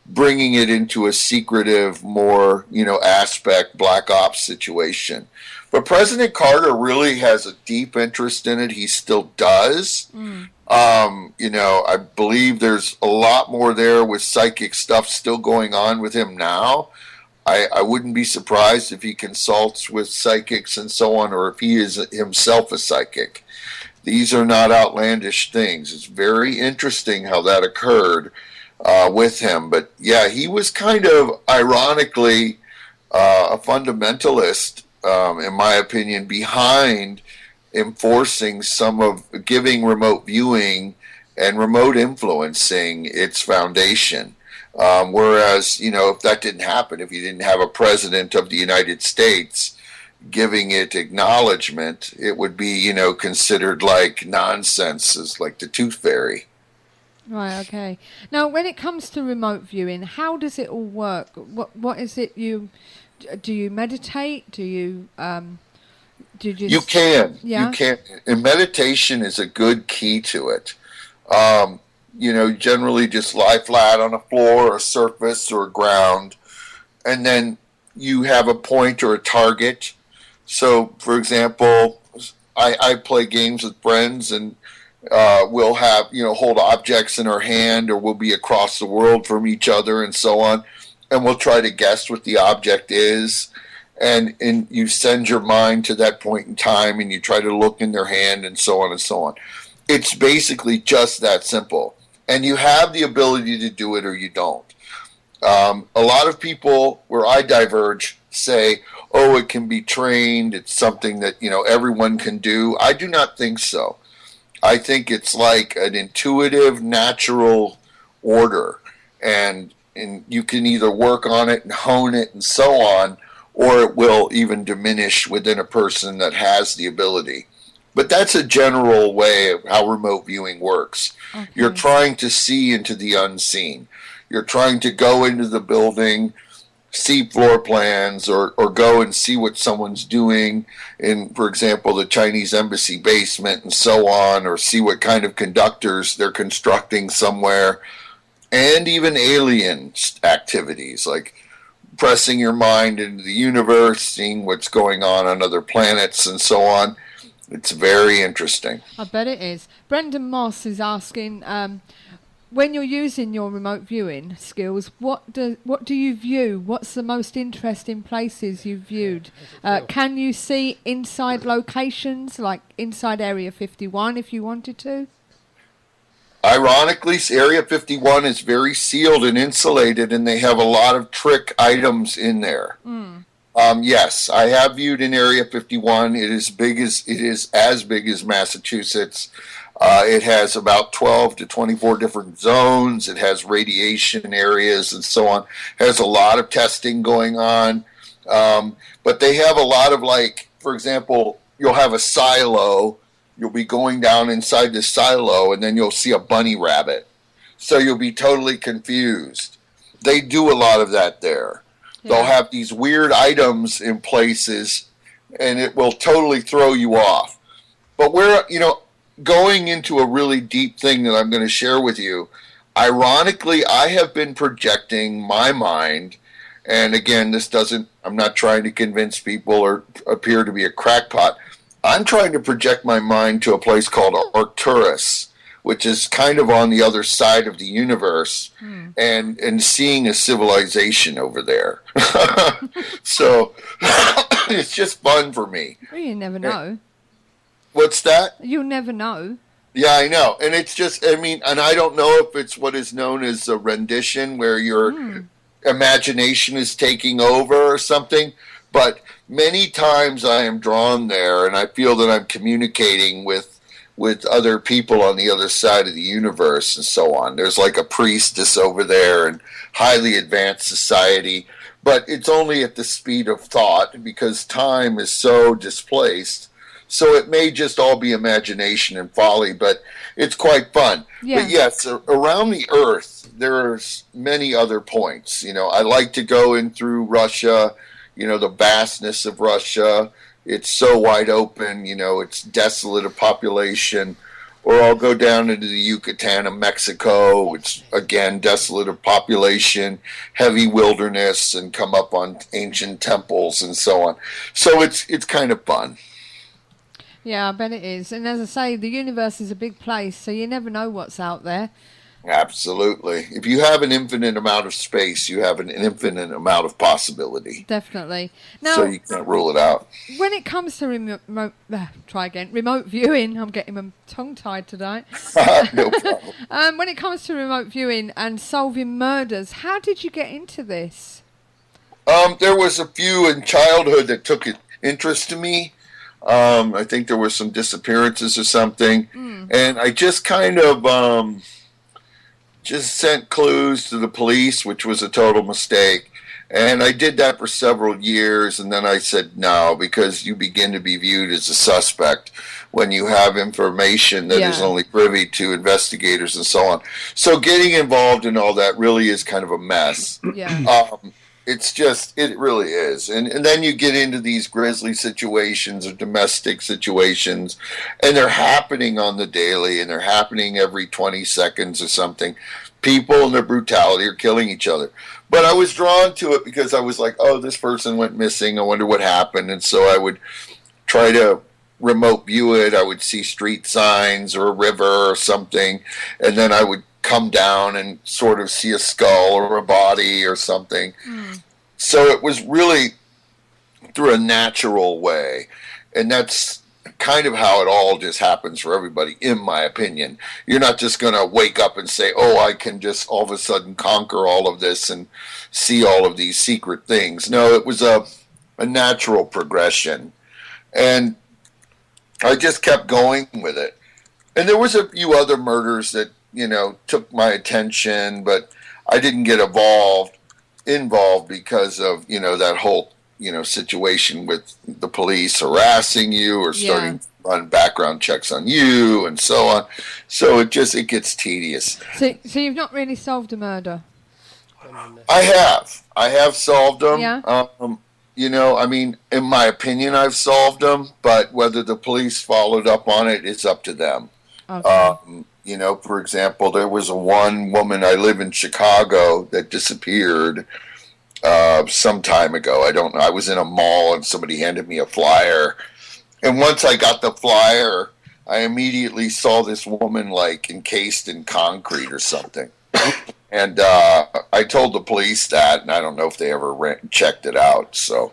bringing it into a secretive, more, aspect, black ops situation. But President Carter really has a deep interest in it. He still does. I believe there's a lot more there with psychic stuff still going on with him now. I wouldn't be surprised if he consults with psychics and so on, or if he is himself a psychic. These are not outlandish things. It's very interesting how that occurred with him. But yeah, he was kind of ironically a fundamentalist, in my opinion, behind enforcing some of giving remote viewing and remote influencing its foundation. Whereas, if that didn't happen, if you didn't have a president of the United States giving it acknowledgement, it would be, considered like nonsense, as like the Tooth Fairy.
Right, okay. Now, when it comes to remote viewing, how does it all work? What is it do you meditate? Do you just...
You can.
Yeah?
You can. And meditation is a good key to it. Generally just lie flat on a floor or a surface or ground. And then you have a point or a target. So, for example, I play games with friends, and we'll have, hold objects in our hand, or we'll be across the world from each other and so on. And we'll try to guess what the object is. And you send your mind to that point in time, and you try to look in their hand and so on and so on. It's basically just that simple. And you have the ability to do it or you don't. A lot of people, where I diverge, say, oh, it can be trained. It's something that, everyone can do. I do not think so. I think it's like an intuitive, natural order. And you can either work on it and hone it and so on, or it will even diminish within a person that has the ability. But that's a general way of how remote viewing works. Okay. You're trying to see into the unseen. You're trying to go into the building, see floor plans, or go and see what someone's doing in, for example, the Chinese embassy basement and so on, or see what kind of conductors they're constructing somewhere, and even alien activities, like pressing your mind into the universe, seeing what's going on other planets and so on. It's very interesting.
I bet it is. Brendan Moss is asking, when you're using your remote viewing skills, what do you view? What's the most interesting places you've viewed? Can you see inside locations, like inside Area 51 if you wanted to?
Ironically, Area 51 is very sealed and insulated, and they have a lot of trick items in there. Yes, I have viewed in Area 51. It is as big as Massachusetts. It has about 12 to 24 different zones. It has radiation areas and so on. It has a lot of testing going on. But they have a lot of, like, for example, you'll have a silo. You'll be going down inside the silo, and then you'll see a bunny rabbit. So you'll be totally confused. They do a lot of that there. Yeah. They'll have these weird items in places, and it will totally throw you off. But we're, going into a really deep thing that I'm going to share with you. Ironically, I have been projecting my mind, and again, I'm not trying to convince people or appear to be a crackpot. I'm trying to project my mind to a place called Arcturus, which is kind of on the other side of the universe, and seeing a civilization over there. So it's just fun for me.
Well, you never know.
What's that?
You'll never know.
Yeah, I know. And it's just, and I don't know if it's what is known as a rendition, where your imagination is taking over or something. But many times I am drawn there, and I feel that I'm communicating with other people on the other side of the universe and so on. There's like a priestess over there and highly advanced society, but it's only at the speed of thought because time is so displaced. So it may just all be imagination and folly, but it's quite fun. Yeah. But yes, around the Earth, there's many other points. I like to go in through Russia, the vastness of Russia. It's so wide open, it's desolate of population. Or I'll go down into the Yucatan of Mexico, which, again, desolate of population, heavy wilderness, and come up on ancient temples and so on. So it's kind of fun.
Yeah, I bet it is. And as I say, the universe is a big place, so you never know what's out there.
Absolutely. If you have an infinite amount of space, you have an infinite amount of possibility.
Definitely. Now,
so you can't rule it out.
When it comes to remote viewing, I'm getting my tongue tied tonight.
No problem.
When it comes to remote viewing and solving murders, how did you get into this?
There was a few in childhood that took an interest to me. I think there were some disappearances or something. And I just kind of just sent clues to the police, which was a total mistake. And I did that for several years, and then I said no, because you begin to be viewed as a suspect when you have information that is only privy to investigators and so on. So getting involved in all that really is kind of a mess. It's just, it really is. And then you get into these grisly situations or domestic situations, and they're happening on the daily, and they're happening every 20 seconds or something. People and their brutality are killing each other. But I was drawn to it because I was like, oh, this person went missing. I wonder what happened. And so I would try to remote view it. I would see street signs or a river or something, and then I would come down and sort of see a skull or a body or something. So it was really through a natural way, and that's kind of how it all just happens for everybody, in my opinion. You're not just going to wake up and say, oh, I can just all of a sudden conquer all of this and see all of these secret things. No, it was a natural progression, and I just kept going with it. And there was a few other murders that, took my attention, but I didn't get involved because of, that whole, situation with the police harassing you or starting to run background checks on you and so on. So it gets tedious.
So you've not really solved a murder?
I have solved them.
Yeah.
In my opinion, I've solved them, but whether the police followed up on it is up to them.
Okay.
For example, there was one woman, I live in Chicago, that disappeared some time ago. I don't know. I was in a mall and somebody handed me a flyer. And once I got the flyer, I immediately saw this woman like encased in concrete or something. And I told the police that, and I don't know if they ever checked it out. So,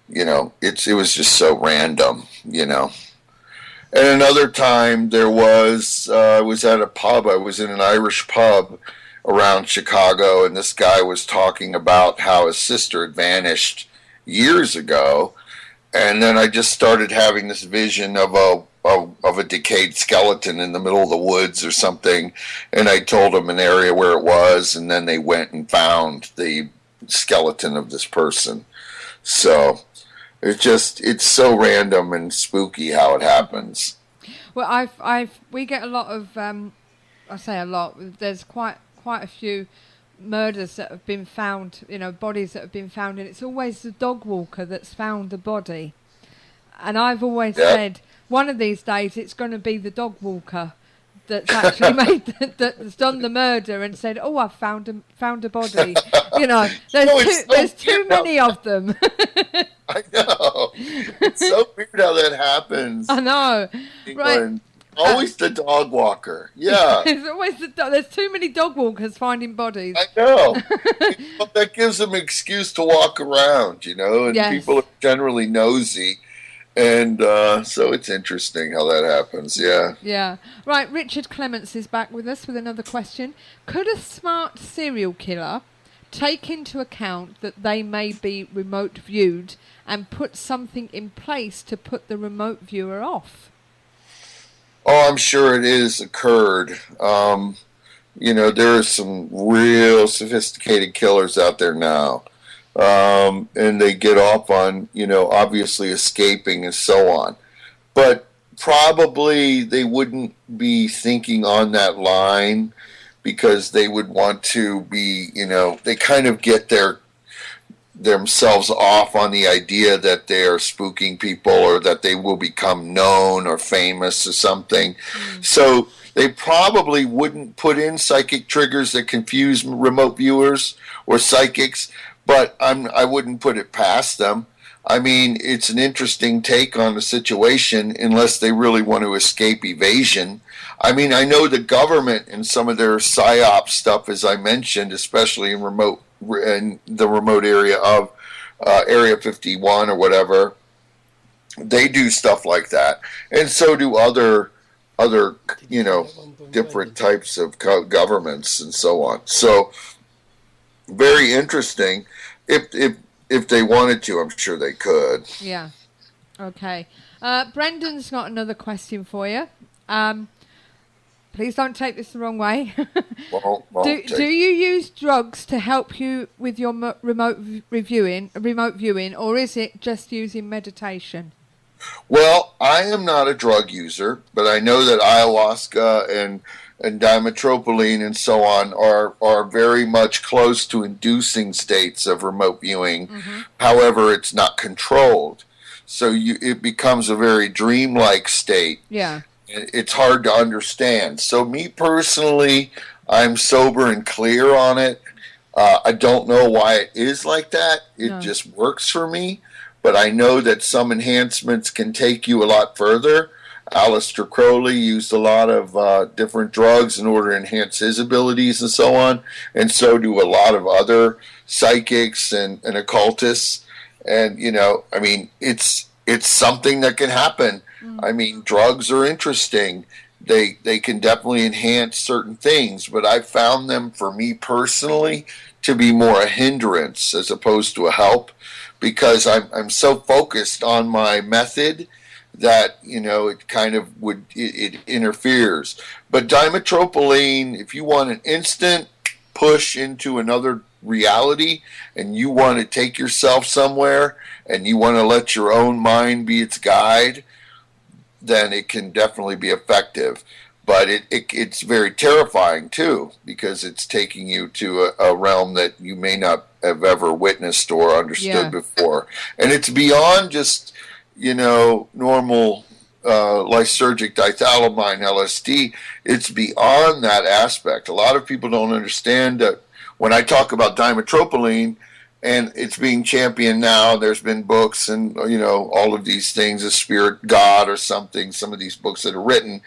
it was just so random, And another time I was at a pub. I was in an Irish pub around Chicago, and this guy was talking about how his sister had vanished years ago. And then I just started having this vision of a decayed skeleton in the middle of the woods or something. And I told him an area where it was, and then they went and found the skeleton of this person. So it's so random and spooky how it happens.
Well, we get a lot of, I say a lot, there's quite a few murders that have been found, bodies that have been found, and it's always the dog walker that's found the body. And I've always said, one of these days it's going to be the dog walker that's actually that's done the murder and said, oh, I've found a body. There's too many of them.
I know. It's so weird how that happens.
I know. Right.
Always the dog walker. Yeah.
It's always there's too many dog walkers finding bodies.
I know. That gives them an excuse to walk around, and people are generally nosy. And so it's interesting how that happens, yeah.
Yeah. Right, Richard Clements is back with us with another question. Could a smart serial killer take into account that they may be remote viewed and put something in place to put the remote viewer off?
Oh, I'm sure it is occurred. There are some real sophisticated killers out there now. And they get off on, obviously escaping and so on. But probably they wouldn't be thinking on that line because they would want to be, they kind of get themselves off on the idea that they are spooking people or that they will become known or famous or something. So they probably wouldn't put in psychic triggers that confuse remote viewers or psychics, but I wouldn't put it past them. I mean, it's an interesting take on the situation unless they really want to escape evasion. I mean, I know the government and some of their PSYOP stuff, as I mentioned, especially in the remote area of Area 51 or whatever, they do stuff like that. And so do other different types of governments and so on. So very interesting. If they wanted to, I'm sure they could.
Yeah. Okay. Brendan's got another question for you. Please don't take this the wrong way. Do you use drugs to help you with your remote viewing, or is it just using meditation?
Well, I am not a drug user, but I know that ayahuasca and and dimethyltryptamine and so on are very much close to inducing states of remote viewing. However, it's not controlled. So it becomes a very dreamlike state.
Yeah.
It's hard to understand. So me personally, I'm sober and clear on it. I don't know why it is like that. It just works for me. But I know that some enhancements can take you a lot further. Aleister Crowley used a lot of different drugs in order to enhance his abilities and so on. And so do a lot of other psychics and occultists. And, you know, I mean, it's something that can happen. I mean, drugs are interesting. They can definitely enhance certain things, but I found them, for me personally, to be more a hindrance as opposed to a help, because I'm so focused on my method that, you know, it kind of it interferes. But dimethyltryptamine, if you want an instant push into another reality and you want to take yourself somewhere and you want to let your own mind be its guide, then it can definitely be effective. But it's very terrifying too, because it's taking you to a realm that you may not have ever witnessed or understood before. And it's beyond just, you know, normal lysergic dithalamine, LSD. It's beyond that aspect. A lot of people don't understand that when I talk about dimethyltryptamine, and it's being championed now, there's been books and, you know, all of these things, a spirit god or something, some of these books that are written.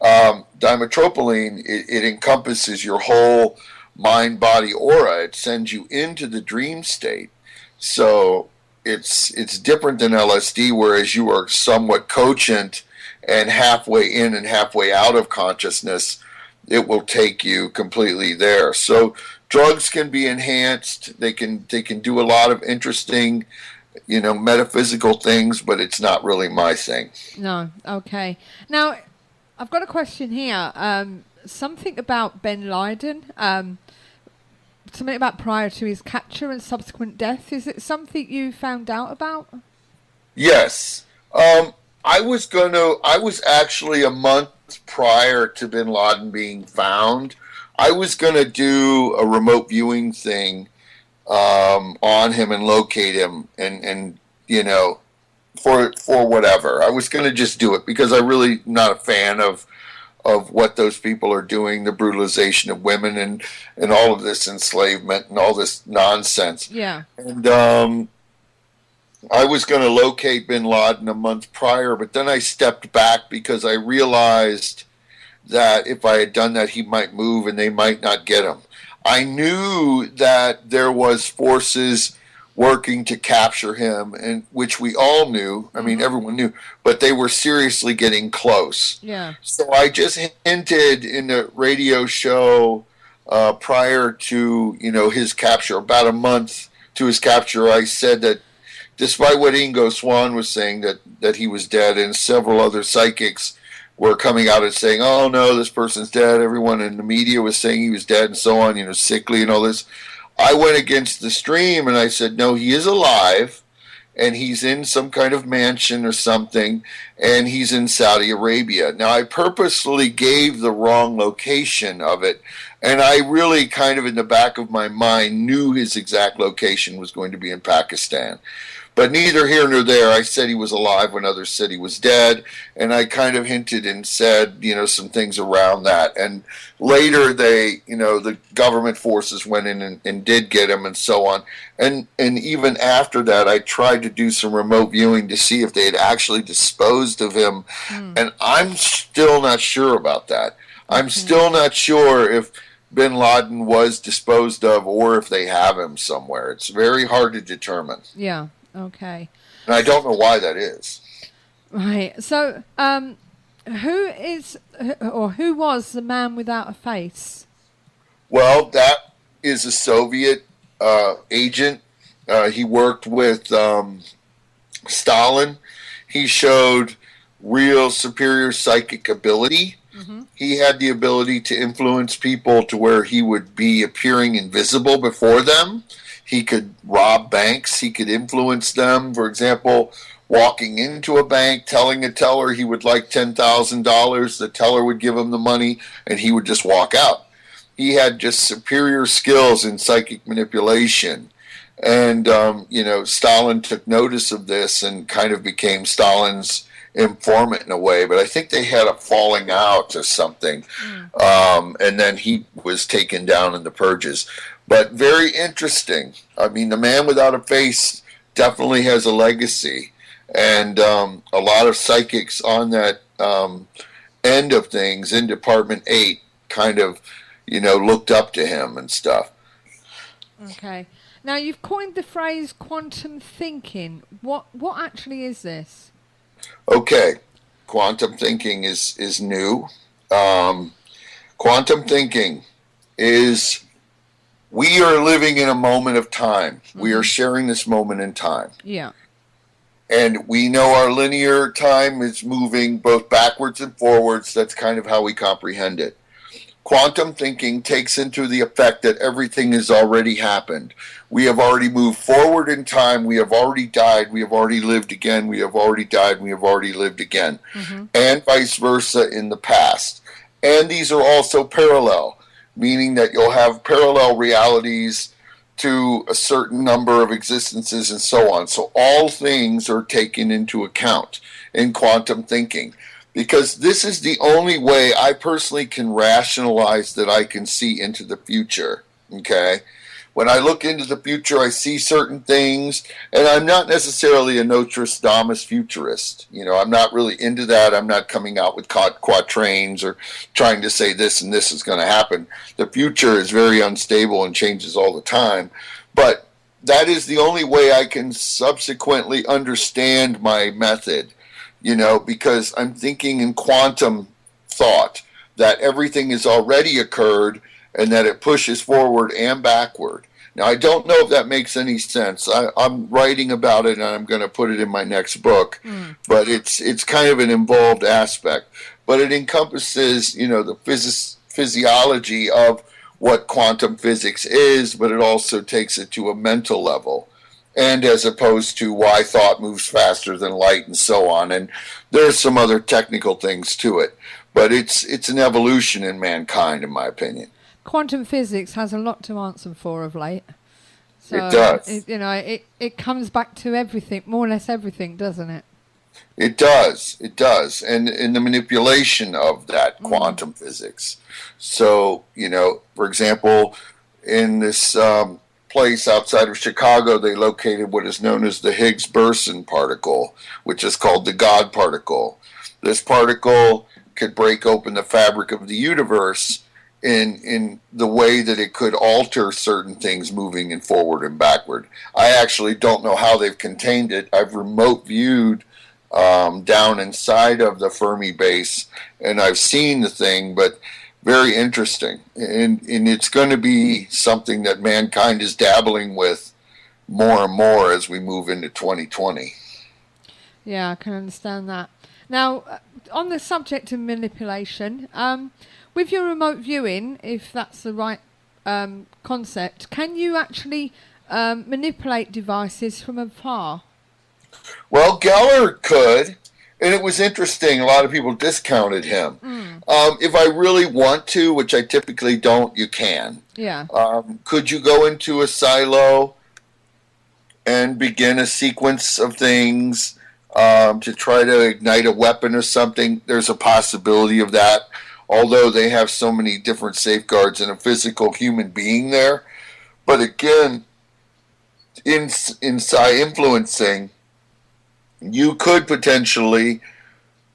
Dimethyltryptamine, it encompasses your whole mind-body aura. It sends you into the dream state. So it's different than LSD, whereas you are somewhat cogent and halfway in and halfway out of consciousness. It will take you completely there. So drugs can be enhanced. They can do a lot of interesting, you know, metaphysical things, but it's not really my thing.
No. Okay. Now, I've got a question here. Something about bin Laden. Something about prior to his capture and subsequent death. Is it something you found out about?
Yes. I was actually a month prior to bin Laden being found. I was going to do a remote viewing thing on him and locate him and you know, for whatever. I was going to just do it because I'm really not a fan of what those people are doing, the brutalization of women and all of this enslavement and all this nonsense.
Yeah.
And I was going to locate bin Laden a month prior, but then I stepped back because I realized that if I had done that, he might move and they might not get him. I knew that there was forces working to capture him, and which we all knew. I mean, everyone knew, but they were seriously getting close.
Yeah.
So I just hinted in the radio show prior to, you know, his capture, about a month to his capture, I said that despite what Ingo Swann was saying, that he was dead, and several other psychics were coming out and saying, oh no, this person's dead. Everyone in the media was saying he was dead and so on, you know, sickly and all this. I went against the stream and I said, no, he is alive and he's in some kind of mansion or something and he's in Saudi Arabia. Now, I purposely gave the wrong location of it, and I really kind of in the back of my mind knew his exact location was going to be in Pakistan. But neither here nor there. I said he was alive when others said he was dead, and I kind of hinted and said, you know, some things around that. And later they, you know, the government forces went in and did get him and so on. And even after that, I tried to do some remote viewing to see if they had actually disposed of him. And I'm still not sure about that. I'm still not sure if bin Laden was disposed of or if they have him somewhere. It's very hard to determine.
Yeah. Okay.
And I don't know why that is.
Right. So, who was the man without a face?
Well, that is a Soviet agent. He worked with Stalin. He showed real superior psychic ability. He had the ability to influence people to where he would be appearing invisible before them. He could rob banks. He could influence them. For example, walking into a bank, telling a teller he would like $10,000. The teller would give him the money, and he would just walk out. He had just superior skills in psychic manipulation. And, Stalin took notice of this and kind of became Stalin's informant in a way. But I think they had a falling out or something. And then he was taken down in the purges. But very interesting. I mean, the man without a face definitely has a legacy. And a lot of psychics on that end of things in Department 8 kind of, looked up to him and stuff.
Okay. Now, you've coined the phrase quantum thinking. What actually is this?
Okay. Quantum thinking is new. Quantum thinking is, we are living in a moment of time. Mm-hmm. We are sharing this moment in time.
Yeah.
And we know our linear time is moving both backwards and forwards. That's kind of how we comprehend it. Quantum thinking takes into the effect that everything has already happened. We have already moved forward in time. We have already died. We have already lived again. We have already died. We have already lived again. Mm-hmm. And vice versa in the past. And these are also parallel, meaning that you'll have parallel realities to a certain number of existences and so on. So all things are taken into account in quantum thinking. Because this is the only way I personally can rationalize that I can see into the future, okay? When I look into the future, I see certain things, and I'm not necessarily a Nostradamus futurist. I'm not really into that. I'm not coming out with quatrains or trying to say this and this is going to happen. The future is very unstable and changes all the time, but that is the only way I can subsequently understand my method. Because I'm thinking in quantum thought that everything has already occurred and that it pushes forward and backward. Now, I don't know if that makes any sense. I'm writing about it and I'm going to put it in my next book, but it's kind of an involved aspect. But it encompasses, the physiology of what quantum physics is, but it also takes it to a mental level. And as opposed to why thought moves faster than light and so on. And there's some other technical things to it. But it's an evolution in mankind, in my opinion.
Quantum physics has a lot to answer for of late. So,
it does.
It comes back to everything, more or less everything, doesn't it?
It does. It does. And in the manipulation of that quantum physics. So, for example, in this place outside of Chicago, they located what is known as the Higgs boson particle, which is called the God particle. This particle could break open the fabric of the universe in the way that it could alter certain things moving and forward and backward. I actually don't know how they've contained it. I've remote viewed down inside of the Fermi base, and I've seen the thing, but very interesting, and it's going to be something that mankind is dabbling with more and more as we move into 2020.
Yeah, I can understand that. Now, on the subject of manipulation, with your remote viewing, if that's the right concept, can you actually manipulate devices from afar?
Well, Geller could. And it was interesting. A lot of people discounted him. If I really want to, which I typically don't, you can.
Yeah.
Could you go into a silo and begin a sequence of things to try to ignite a weapon or something? There's a possibility of that, although they have so many different safeguards and a physical human being there. But again, inside influencing, you could potentially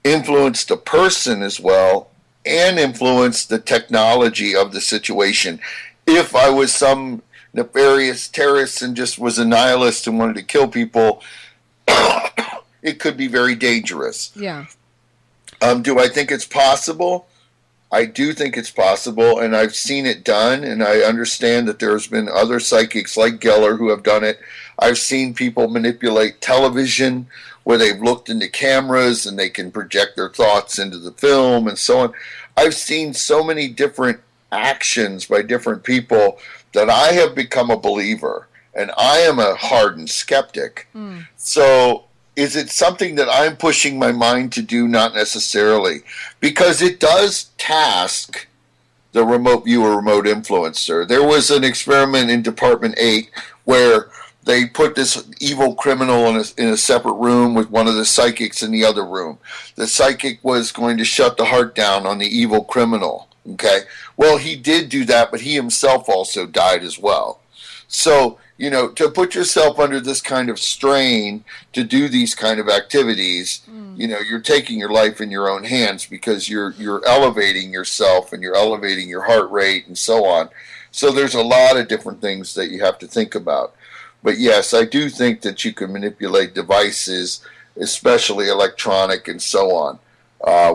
influence the person as well and influence the technology of the situation. If I was some nefarious terrorist and just was a nihilist and wanted to kill people, it could be very dangerous.
Yeah.
Do I think it's possible? I do think it's possible, and I've seen it done, and I understand that there's been other psychics like Geller who have done it. I've seen people manipulate television where they've looked into cameras and they can project their thoughts into the film and so on. I've seen so many different actions by different people that I have become a believer, and I am a hardened skeptic. So is it something that I'm pushing my mind to do? Not necessarily, because it does task the remote viewer, remote influencer. There was an experiment in Department 8 where they put this evil criminal in a separate room with one of the psychics in the other room. The psychic was going to shut the heart down on the evil criminal. Okay? Well, he did do that, but he himself also died as well. So, to put yourself under this kind of strain to do these kind of activities, you're taking your life in your own hands, because you're elevating yourself and you're elevating your heart rate and so on. So there's a lot of different things that you have to think about. But yes, I do think that you can manipulate devices, especially electronic and so on,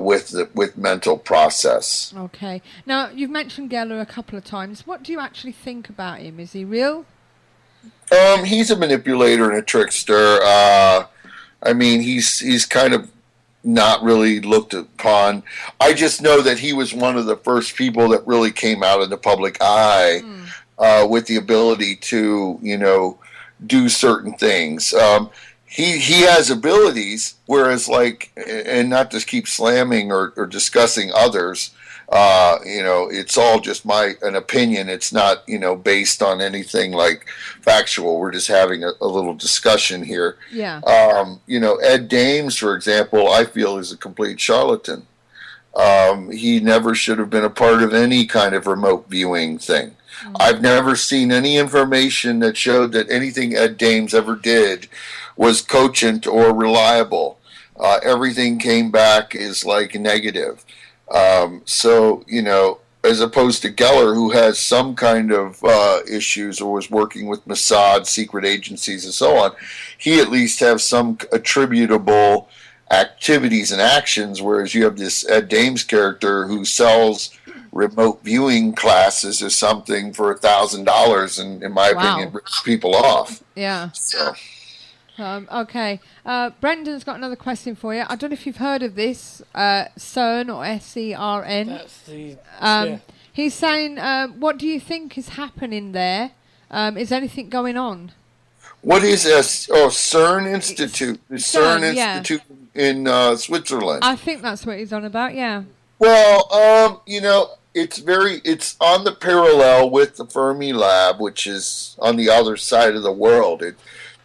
with mental process.
Okay. Now, you've mentioned Geller a couple of times. What do you actually think about him? Is he real?
He's a manipulator and a trickster. He's kind of not really looked upon. I just know that he was one of the first people that really came out in the public eye with the ability to, do certain things. He has abilities, whereas and not to keep slamming or discussing others, it's all just an opinion. It's not, based on anything factual. We're just having a little discussion here.
Yeah.
Ed Dames, for example, I feel is a complete charlatan. He never should have been a part of any kind of remote viewing thing. I've never seen any information that showed that anything Ed Dames ever did was cogent or reliable. Everything came back as negative. So, as opposed to Geller, who has some kind of issues or was working with Mossad, secret agencies, and so on, he at least has some attributable activities and actions, whereas you have this Ed Dames character who sells remote viewing classes or something for $1,000, and in my opinion, rips people off.
Yeah.
So.
Okay. Brendan's got another question for you. I don't know if you've heard of this, CERN or SERN.
That's the...
He's saying, what do you think is happening there? Is anything going on?
What is CERN Institute? The CERN Institute in Switzerland.
I think that's what he's on about, yeah.
Well, it's on the parallel with the Fermi Lab, which is on the other side of the world.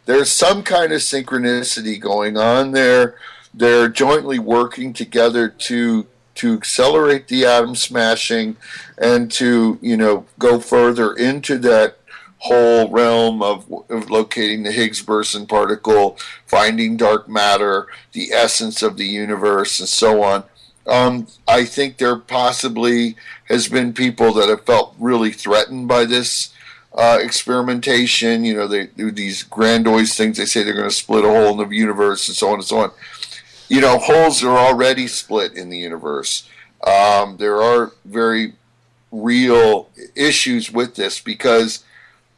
There's some kind of synchronicity going on there. They're jointly working together to accelerate the atom smashing and to, go further into that whole realm of locating the Higgs boson particle, finding dark matter, the essence of the universe, and so on. I think there possibly has been people that have felt really threatened by this experimentation. They do these grandiose things. They say they're going to split a hole in the universe and so on and so on. Holes are already split in the universe. There are very real issues with this because,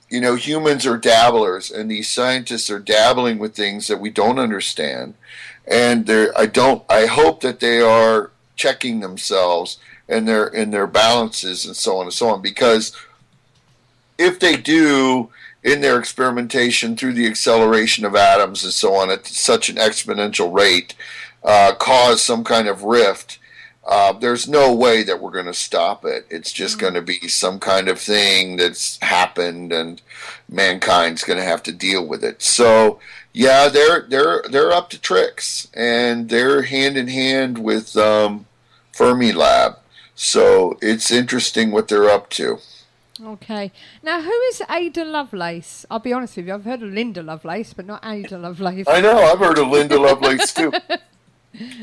humans are dabblers, and these scientists are dabbling with things that we don't understand. And I hope that they are checking themselves and their balances and so on, because if they do, in their experimentation through the acceleration of atoms and so on at such an exponential rate, cause some kind of rift, there's no way that we're going to stop it. It's just going to be some kind of thing that's happened, and mankind's going to have to deal with it. So, yeah, they're up to tricks, and they're hand in hand with Fermi Lab. So it's interesting what they're up to.
Okay. Now, who is Ada Lovelace? I'll be honest with you, I've heard of Linda Lovelace, but not Ada Lovelace.
I know, I've heard of Linda Lovelace too.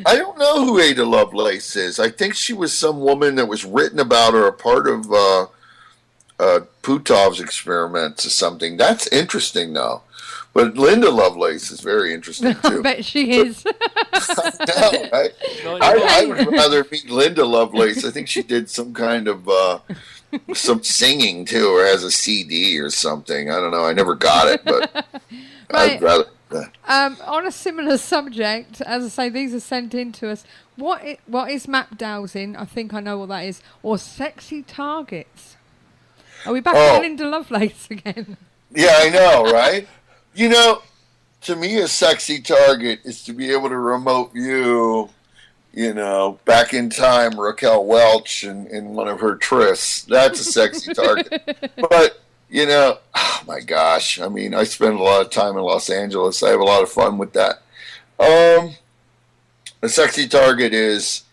I don't know who Ada Lovelace is. I think she was some woman that was written about or a part of Putov's experiments or something. That's interesting, though. But Linda Lovelace is very interesting, too.
I bet she is.
No, I would rather meet Linda Lovelace. I think she did some kind of some singing, too, or has a CD or something. I don't know. I never got it, but
right.
I'd rather...
on a similar subject, as I say, these are sent in to us. What is map dowsing? I think I know what that is. Or sexy targets. Are we back to Linda Lovelace again?
Yeah, I know, right? to me, a sexy target is to be able to remote view, back in time, Raquel Welch in one of her trysts. That's a sexy target. But, oh my gosh. I mean, I spend a lot of time in Los Angeles. I have a lot of fun with that. A sexy target is,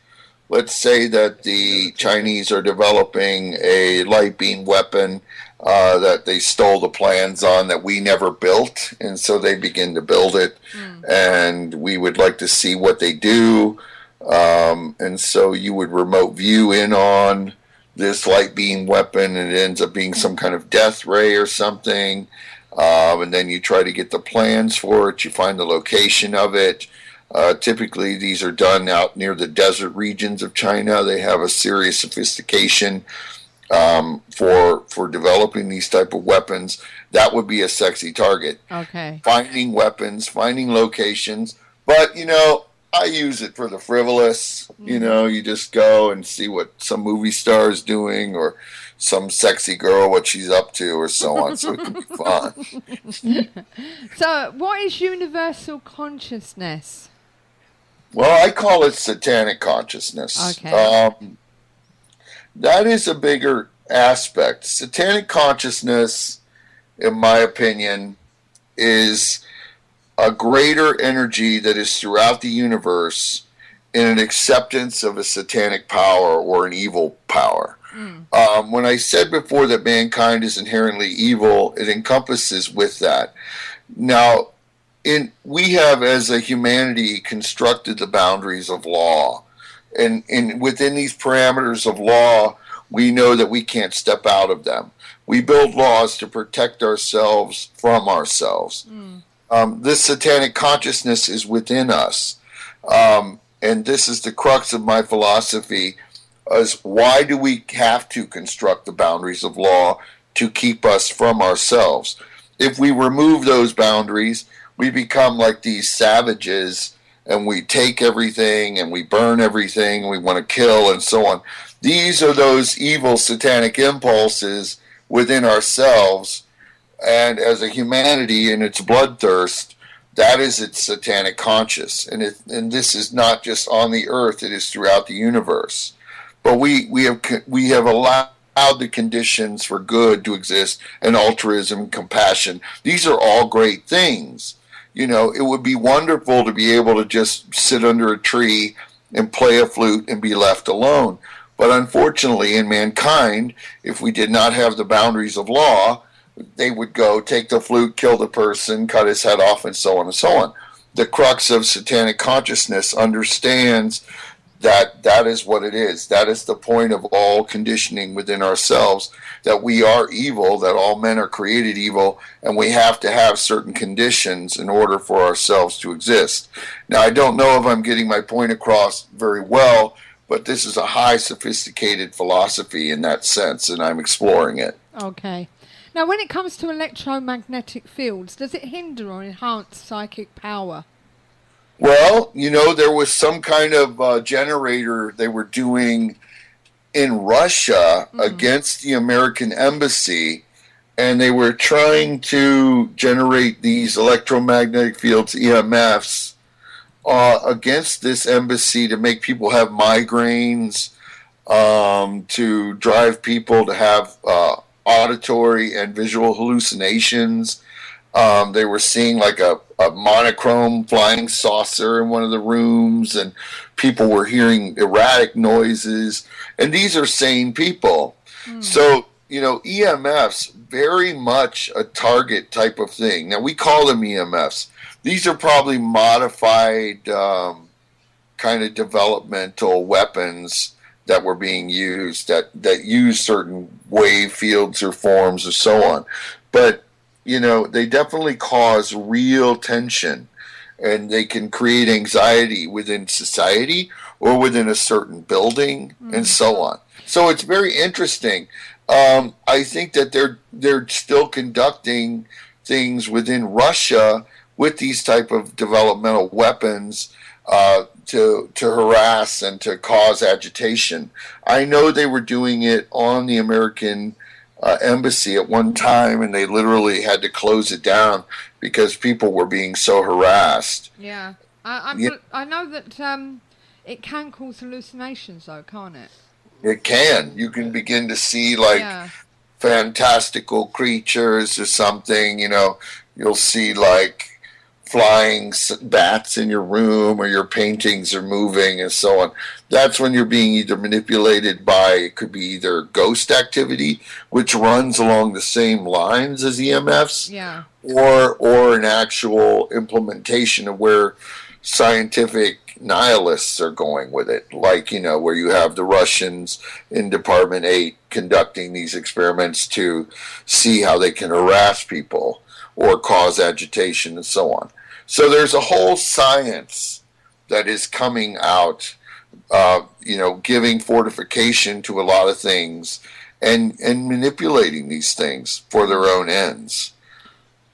let's say that the Chinese are developing a light beam weapon that they stole the plans on that we never built, and so they begin to build it, and we would like to see what they do, and so you would remote view in on this light beam weapon, and it ends up being some kind of death ray or something, and then you try to get the plans for it, you find the location of it. Typically, these are done out near the desert regions of China. They have a serious sophistication for developing these type of weapons. That would be a sexy target.
Okay.
Finding weapons, finding locations. But, I use it for the frivolous. You just go and see what some movie star is doing or some sexy girl, what she's up to, or so on. So it can be fun.
So, what is universal consciousness?
Well, I call it satanic consciousness.
Okay.
That is a bigger aspect. Satanic consciousness, in my opinion, is a greater energy that is throughout the universe in an acceptance of a satanic power or an evil power. When I said before that mankind is inherently evil, it encompasses with that. Now, we have, as a humanity, constructed the boundaries of law. And within these parameters of law, we know that we can't step out of them. We build laws to protect ourselves from ourselves. This satanic consciousness is within us. And this is the crux of my philosophy, is why do we have to construct the boundaries of law to keep us from ourselves? If we remove those boundaries, we become like these savages, and we take everything, and we burn everything, and we want to kill, and so on. These are those evil satanic impulses within ourselves, and as a humanity in its bloodthirst, that is its satanic conscious. And this is not just on the earth, it is throughout the universe. But we have allowed the conditions for good to exist, and altruism, compassion. These are all great things. It would be wonderful to be able to just sit under a tree and play a flute and be left alone. But unfortunately, in mankind, if we did not have the boundaries of law, they would go take the flute, kill the person, cut his head off, and so on and so on. The crux of satanic consciousness understands that is what it is. That is the point of all conditioning within ourselves, that we are evil, that all men are created evil, and we have to have certain conditions in order for ourselves to exist. Now, I don't know if I'm getting my point across very well, but this is a high sophisticated philosophy in that sense, and I'm exploring it.
Okay. Now, when it comes to electromagnetic fields, does it hinder or enhance psychic power?
Well, there was some kind of generator they were doing in Russia against the American embassy, and they were trying to generate these electromagnetic fields, EMFs, against this embassy to make people have migraines, to drive people to have auditory and visual hallucinations. They were seeing like a monochrome flying saucer in one of the rooms, and people were hearing erratic noises. And these are sane people. So, EMFs, very much a target type of thing. Now, we call them EMFs. These are probably modified kind of developmental weapons that were being used, that use certain wave fields or forms or so on. But they definitely cause real tension, and they can create anxiety within society or within a certain building and so on. So it's very interesting. I think that they're still conducting things within Russia with these type of developmental weapons to harass and to cause agitation. I know they were doing it on the American embassy at one time, and they literally had to close it down because people were being so harassed.
Yeah.
Yeah.
I know that it can cause hallucinations, though, can't it?
It can. You can begin to see, like, fantastical creatures or something. You'll see, like, flying bats in your room, or your paintings are moving and so on. That's when you're being either manipulated by, it could be either ghost activity, which runs along the same lines as EMFs, or an actual implementation of where scientific nihilists are going with it, like, where you have the Russians in Department 8 conducting these experiments to see how they can harass people or cause agitation and so on. So there's a whole science that is coming out, giving fortification to a lot of things and manipulating these things for their own ends.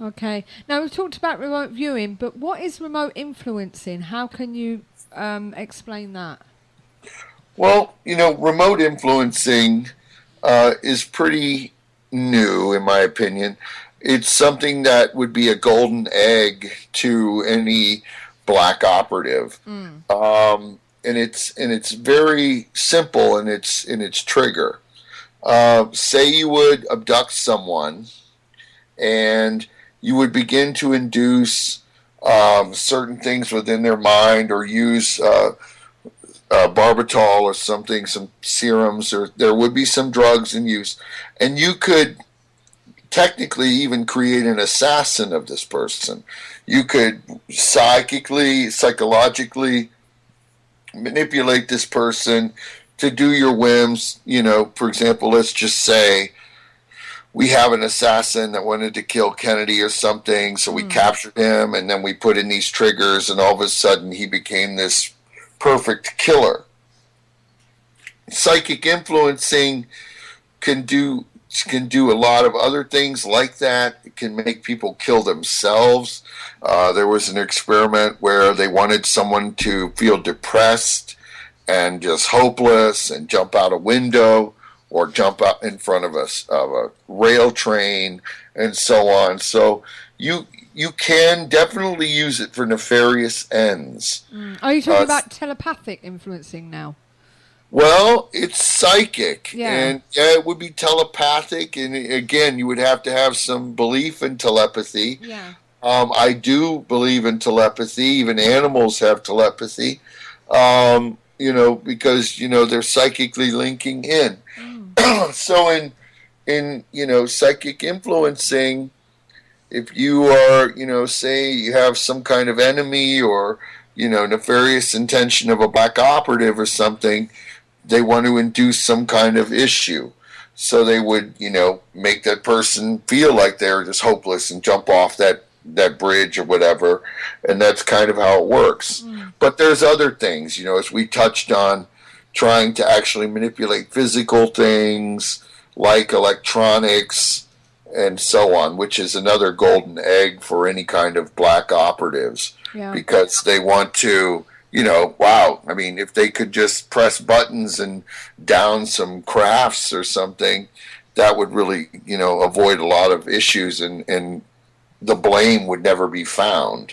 Okay. Now, we've talked about remote viewing, but what is remote influencing? How can you explain that?
Well, remote influencing is pretty new, in my opinion. It's something that would be a golden egg to any black operative, and it's very simple in its trigger. Say you would abduct someone, and you would begin to induce certain things within their mind, or use barbitol or something, some serums, or there would be some drugs in use, and you could technically even create an assassin of this person. You could psychologically manipulate this person to do your whims. For example, let's just say we have an assassin that wanted to kill Kennedy or something, so we captured him, and then we put in these triggers, and all of a sudden he became this perfect killer. Psychic influencing can do a lot of other things like that. It can make people kill themselves. There was an experiment where they wanted someone to feel depressed and just hopeless and jump out a window or jump out in front of a rail train and so on. So you can definitely use it for nefarious ends.
Are you talking about telepathic influencing now?
Well, it's psychic, and it would be telepathic, and again, you would have to have some belief in telepathy. I do believe in telepathy. Even animals have telepathy, because they're psychically linking in. So in psychic influencing, if you are, say you have some kind of enemy or nefarious intention of a black operative or something, they want to induce some kind of issue. So they would, make that person feel like they're just hopeless and jump off that bridge or whatever. And that's kind of how it works. But there's other things, as we touched on, trying to actually manipulate physical things like electronics and so on, which is another golden egg for any kind of black operatives. Because they want to, if they could just press buttons and down some crafts or something, that would really, avoid a lot of issues, and the blame would never be found.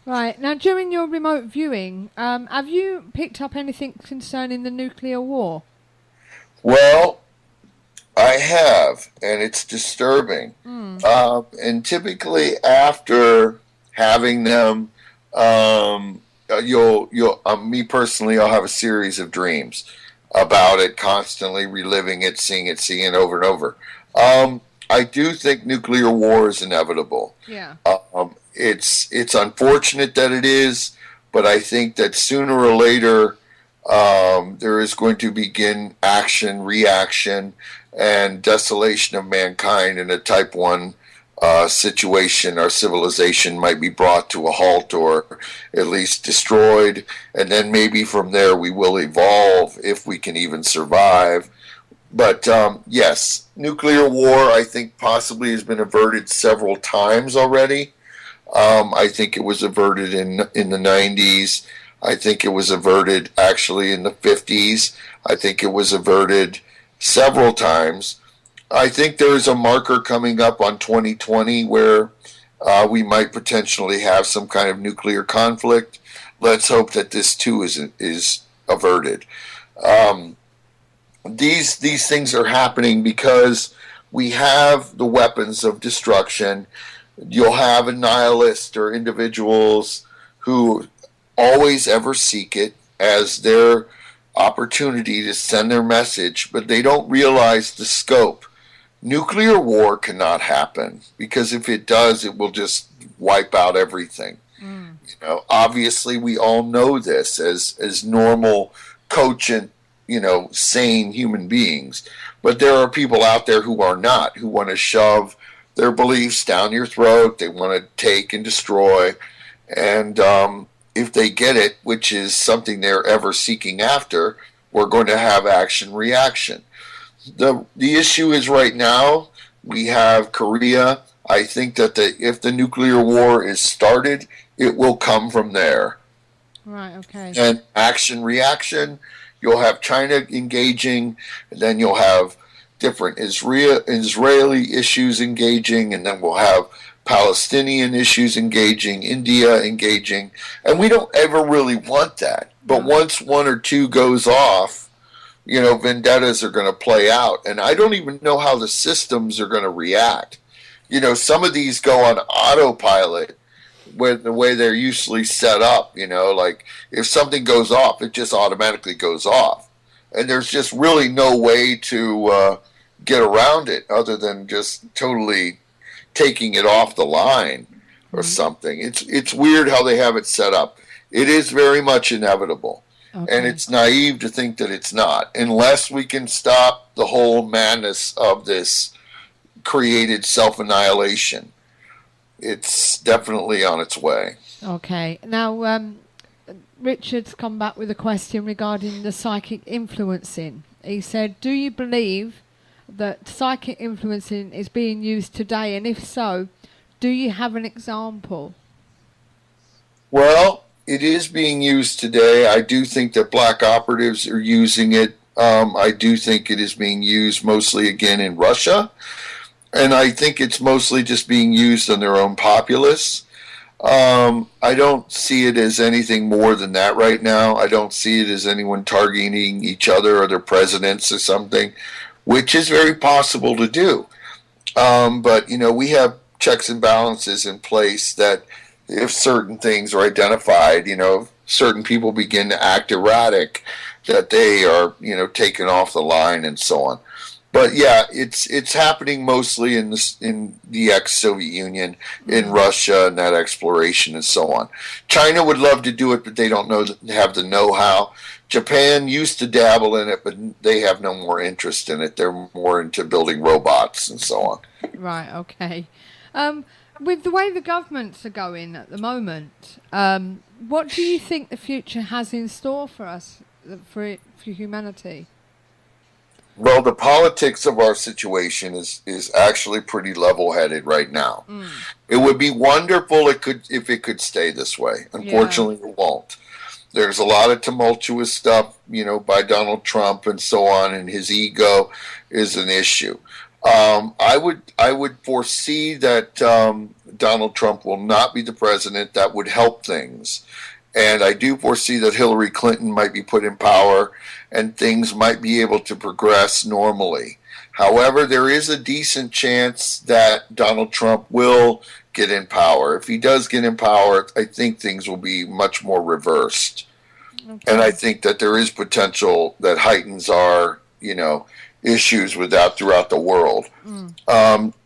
Right. Now, during your remote viewing, have you picked up anything concerning the nuclear war?
Well, I have, and it's disturbing. And typically after having them, me personally, I'll have a series of dreams about it, constantly reliving it, seeing it over and over. I do think nuclear war is inevitable. It's unfortunate that it is, but I think that sooner or later there is going to begin action, reaction, and desolation of mankind in a type 1 situation. Our civilization might be brought to a halt or at least destroyed, and then maybe from there we will evolve if we can even survive. But yes, nuclear war, I think, possibly has been averted several times already. I think it was averted in the 90s. I think it was averted actually in the 50s. I think it was averted several times. I think there's a marker coming up on 2020 where we might potentially have some kind of nuclear conflict. Let's hope that this too is averted. These things are happening because we have the weapons of destruction. You'll have a nihilist or individuals who always ever seek it as their opportunity to send their message, but they don't realize the scope. Nuclear war cannot happen, because if it does, it will just wipe out everything. Obviously we all know this as normal, cogent, sane human beings. But there are people out there who are not, who want to shove their beliefs down your throat. They want to take and destroy. And if they get it, which is something they're ever seeking after, we're going to have action-reaction. The issue is right now, we have Korea. I think that if the nuclear war is started, it will come from there.
Right, okay.
And action-reaction, you'll have China engaging, and then you'll have different Israeli issues engaging, and then we'll have Palestinian issues engaging, India engaging, and we don't ever really want that. But once one or two goes off, vendettas are going to play out, and I don't even know how the systems are going to react. Some of these go on autopilot, with the way they're usually set up, like if something goes off, it just automatically goes off. And there's just really no way to get around it other than just totally taking it off the line or something. It's weird how they have it set up. It is very much inevitable. Okay. And it's naive to think that it's not, unless we can stop the whole madness of this created self-annihilation. It's definitely on its way.
Okay. Now, Richard's come back with a question regarding the psychic influencing. He said, do you believe that psychic influencing is being used today? And if so, do you have an example?
Well, it is being used today. I do think that black operatives are using it. I do think it is being used mostly, again, in Russia. And I think it's mostly just being used on their own populace. I don't see it as anything more than that right now. I don't see it as anyone targeting each other or their presidents or something, which is very possible to do. But, we have checks and balances in place that if certain things are identified, certain people begin to act erratic, that they are, taken off the line and so on. But yeah, it's happening mostly in the ex-Soviet Union, in Russia, and that exploration and so on. China would love to do it, but they don't have the know-how. Japan used to dabble in it, but they have no more interest in it. They're more into building robots and so on.
Right. Okay. With the way the governments are going at the moment, what do you think the future has in store for us, for humanity?
Well, the politics of our situation is actually pretty level-headed right now. It would be wonderful if it could stay this way. Unfortunately, it won't. There's a lot of tumultuous stuff, by Donald Trump and so on, and his ego is an issue. I would foresee that Donald Trump will not be the president. That would help things. And I do foresee that Hillary Clinton might be put in power and things might be able to progress normally. However, there is a decent chance that Donald Trump will get in power. If he does get in power, I think things will be much more reversed. Okay. And I think that there is potential that heightens our, issues with that throughout the world.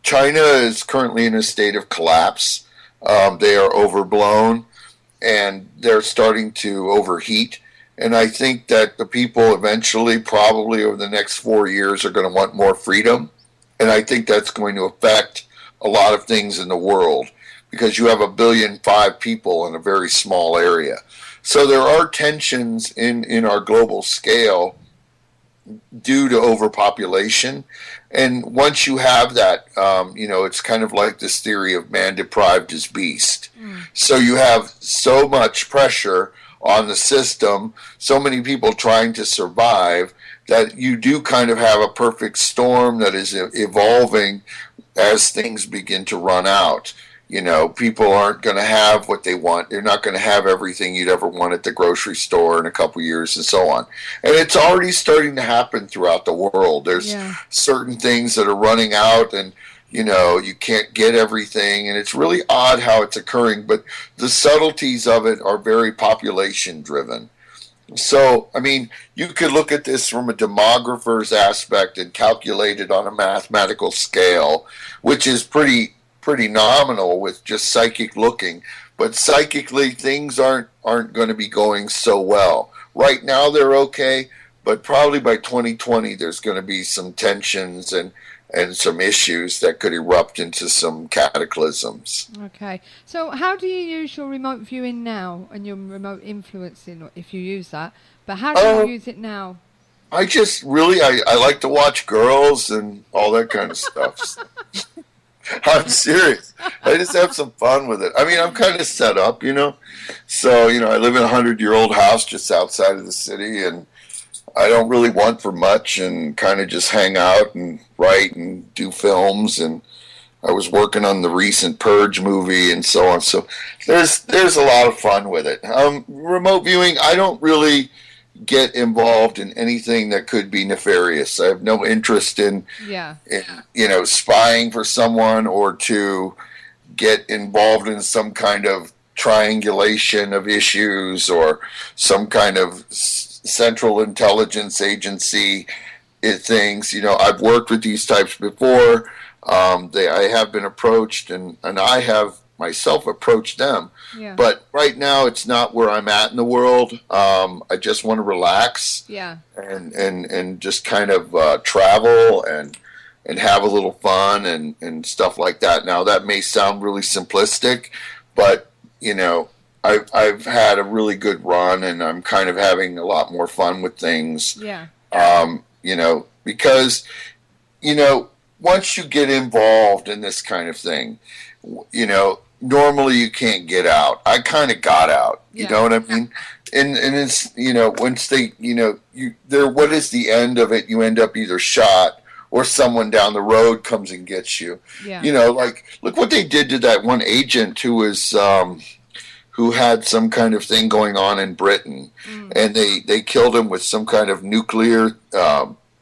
China is currently in a state of collapse. They are overblown, and they're starting to overheat. And I think that the people eventually, probably over the next 4 years, are going to want more freedom. And I think that's going to affect a lot of things in the world, because you have 1.5 billion people in a very small area. So there are tensions in our global scale due to overpopulation. And once you have that, it's kind of like this theory of man deprived as beast. So you have so much pressure on the system, so many people trying to survive, that you do kind of have a perfect storm that is evolving as things begin to run out. You know, people aren't going to have what they want. They're not going to have everything you'd ever want at the grocery store in a couple of years and so on. And it's already starting to happen throughout the world. There's certain things that are running out, and, you know, you can't get everything. And it's really odd how it's occurring, but the subtleties of it are very population driven. So, I mean, you could look at this from a demographer's aspect and calculate it on a mathematical scale, which is pretty nominal with just psychic looking. But psychically, things aren't going to be going so well. Right now, they're okay, but probably by 2020, there's going to be some tensions and some issues that could erupt into some cataclysms.
Okay. So how do you use your remote viewing now and your remote influencing, if you use that? But how do you use it now?
I just really, I like to watch girls and all that kind of stuff. I'm serious. I just have some fun with it. I mean, I'm kind of set up, you know. So, you know, I live in a 100-year-old house just outside of the city, and I don't really want for much, and kind of just hang out and write and do films. And I was working on the recent Purge movie and so on. So there's a lot of fun with it. Remote viewing, I don't really get involved in anything that could be nefarious. I have no interest in you know, spying for someone or to get involved in some kind of triangulation of issues or some kind of central intelligence agency things. You know, I've worked with these types before. I have been approached, and I have myself approached them. Yeah. But right now, it's not where I'm at in the world. I just want to relax. Yeah. And just kind of travel and have a little fun and stuff like that. Now, that may sound really simplistic, but, you know, I've had a really good run, and I'm kind of having a lot more fun with things. Yeah. You know, because, you know, once you get involved in this kind of thing, you know, normally you can't get out. I kind of got out. You know what I mean? And it's, you know, once they, you know, what is the end of it? You end up either shot or someone down the road comes and gets you. Yeah. You know, like, look what they did to that one agent who was, who had some kind of thing going on in Britain, and they killed him with some kind of nuclear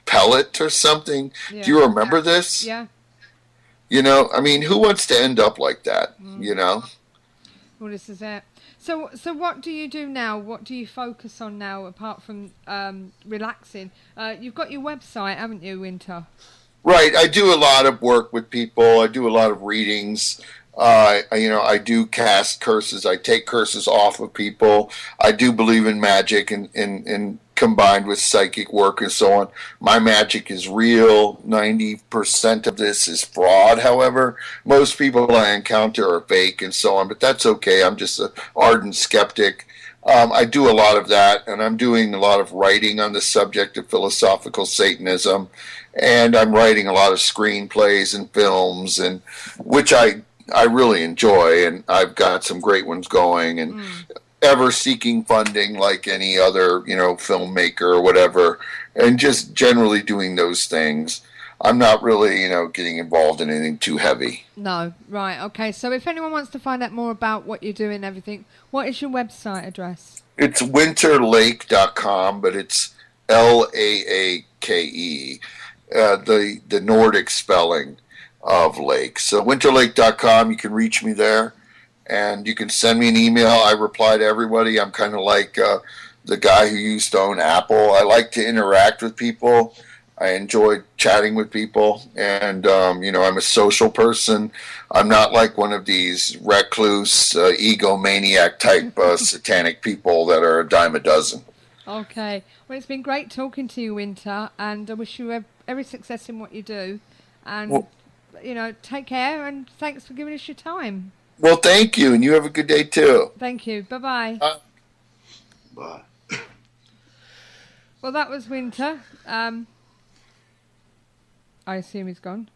pellet or something. Yeah. Do you remember this? Yeah. You know, I mean, who wants to end up like that, you know?
Well, this is it. So what do you do now? What do you focus on now, apart from relaxing? You've got your website, haven't you, Winter?
Right. I do a lot of work with people. I do a lot of readings. You know, I do cast curses. I take curses off of people. I do believe in magic and combined with psychic work and so on. My magic is real. 90% of this is fraud, however. Most people I encounter are fake and so on, but that's okay. I'm just an ardent skeptic. I do a lot of that, and I'm doing a lot of writing on the subject of philosophical Satanism, and I'm writing a lot of screenplays and films, and which I really enjoy, and I've got some great ones going, and ever seeking funding like any other, you know, filmmaker or whatever, and just generally doing those things. I'm not really, you know, getting involved in anything too heavy. No, right, okay. So if anyone wants to find out more about what you do and everything, what is your website address? It's winterlake.com, but it's Laake, the Nordic spelling of lake. So winterlake.com, you can reach me there, and you can send me an email. I reply to everybody. I'm kind of like the guy who used to own Apple. I like to interact with people. I enjoy chatting with people, and you know, I'm a social person. I'm not like one of these recluse, egomaniac type satanic people that are a dime a dozen. Okay. Well, it's been great talking to you, Winter, and I wish you every success in what you do. And you know, take care, and thanks for giving us your time. Well, thank you, and you have a good day too. Thank you. Bye-bye. Bye. Well, that was Winter. I assume he's gone.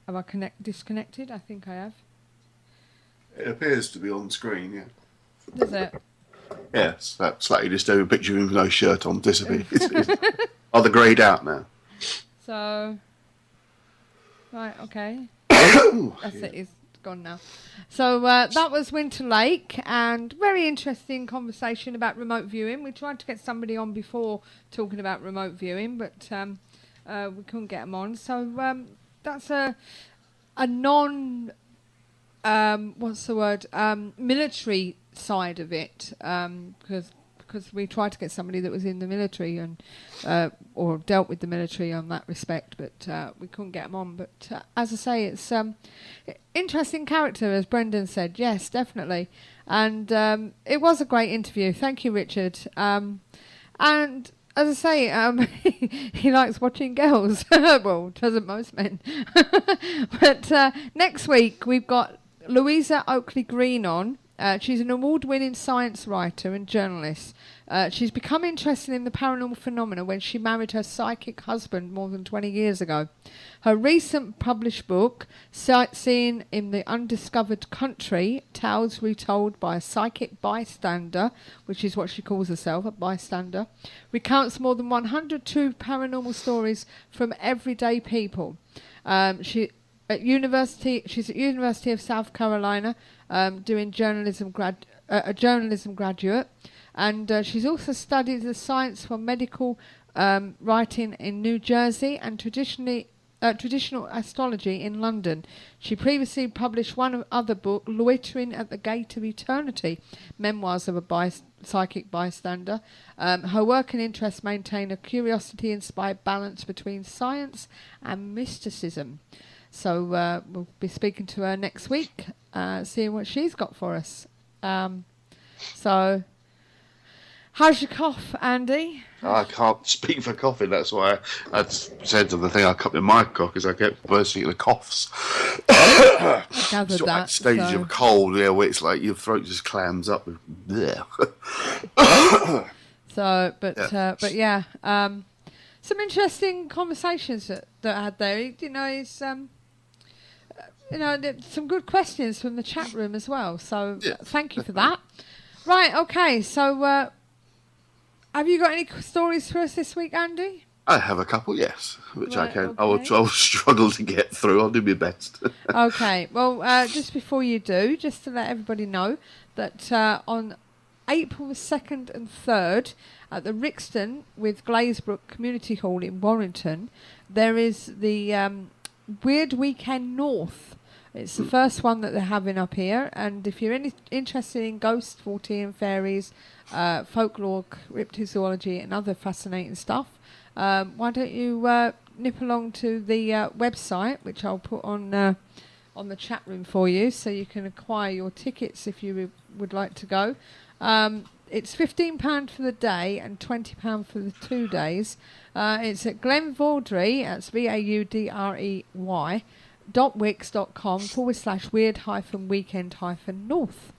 Have I disconnected? I think I have.
It appears to be on screen, yeah.
Does it?
Yes, that's like you just do a picture of him with no shirt on, disappear. Are they greyed out now?
So, right, okay. That's it, he's gone now. So that was Winter Lake, and very interesting conversation about remote viewing. We tried to get somebody on before talking about remote viewing, but we couldn't get them on. So that's a non, military side of it, because we tried to get somebody that was in the military and or dealt with the military on that respect, but we couldn't get them on. But as I say, it's interesting character, as Brendan said. Yes, definitely. And it was a great interview. Thank you, Richard. And as I say, he likes watching girls. Well, doesn't most men. But next week we've got Louisa Oakley Green on. She's an award-winning science writer and journalist. She's become interested in the paranormal phenomena when she married her psychic husband more than 20 years ago. Her recent published book, Sightseeing in the Undiscovered Country, Tales Retold by a Psychic Bystander, which is what she calls herself, a bystander, recounts more than 102 paranormal stories from everyday people. She's at University of South Carolina, doing a journalism graduate, and she's also studied the science for medical writing in New Jersey and traditional astrology in London. She previously published one other book, Loitering at the Gate of Eternity, Memoirs of a Psychic Bystander. Her work and interests maintain a curiosity-inspired balance between science and mysticism. So we'll be speaking to her next week, seeing what she's got for us. So, how's your cough, Andy?
I can't speak for coughing. That's why I said to the thing I cut my mic off, because I kept bursting into coughs.
I gathered that.
Stage of cold, yeah, where it's like your throat just clams up.
So, but yeah, some interesting conversations that I had there. You know, it's some good questions from the chat room as well. So thank you for that. Right, okay. So have you got any stories for us this week, Andy?
I have a couple, yes, which I can. Okay. I will struggle to get through. I'll do my best.
Okay. Well, just before you do, just to let everybody know that on April the 2nd and 3rd at the Rixton with Glazebrook Community Hall in Warrington, there is the Weird Weekend North. It's the first one that they're having up here, and if you're interested in ghosts, Fortean fairies, folklore, cryptozoology and other fascinating stuff, why don't you nip along to the website, which I'll put on the chat room for you, so you can acquire your tickets if you would like to go. It's £15 for the day and £20 for the 2 days. It's at Glen Vaudrey, that's Vaudrey, .wix.com/weird-weekend-north,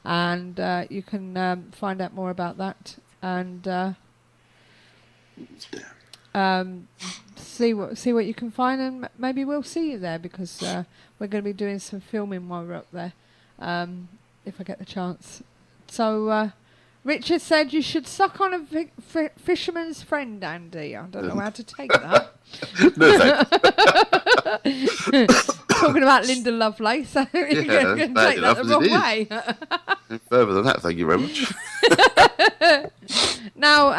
and you can find out more about that and see what you can find, and maybe we'll see you there, because we're going to be doing some filming while we're up there, if I get the chance. So Richard said you should suck on a fisherman's friend, Andy. I don't know how to take that.
No thanks.
Talking about Linda Lovelace, so you're going to take that the wrong way.
Further than that, thank you very much.
Now,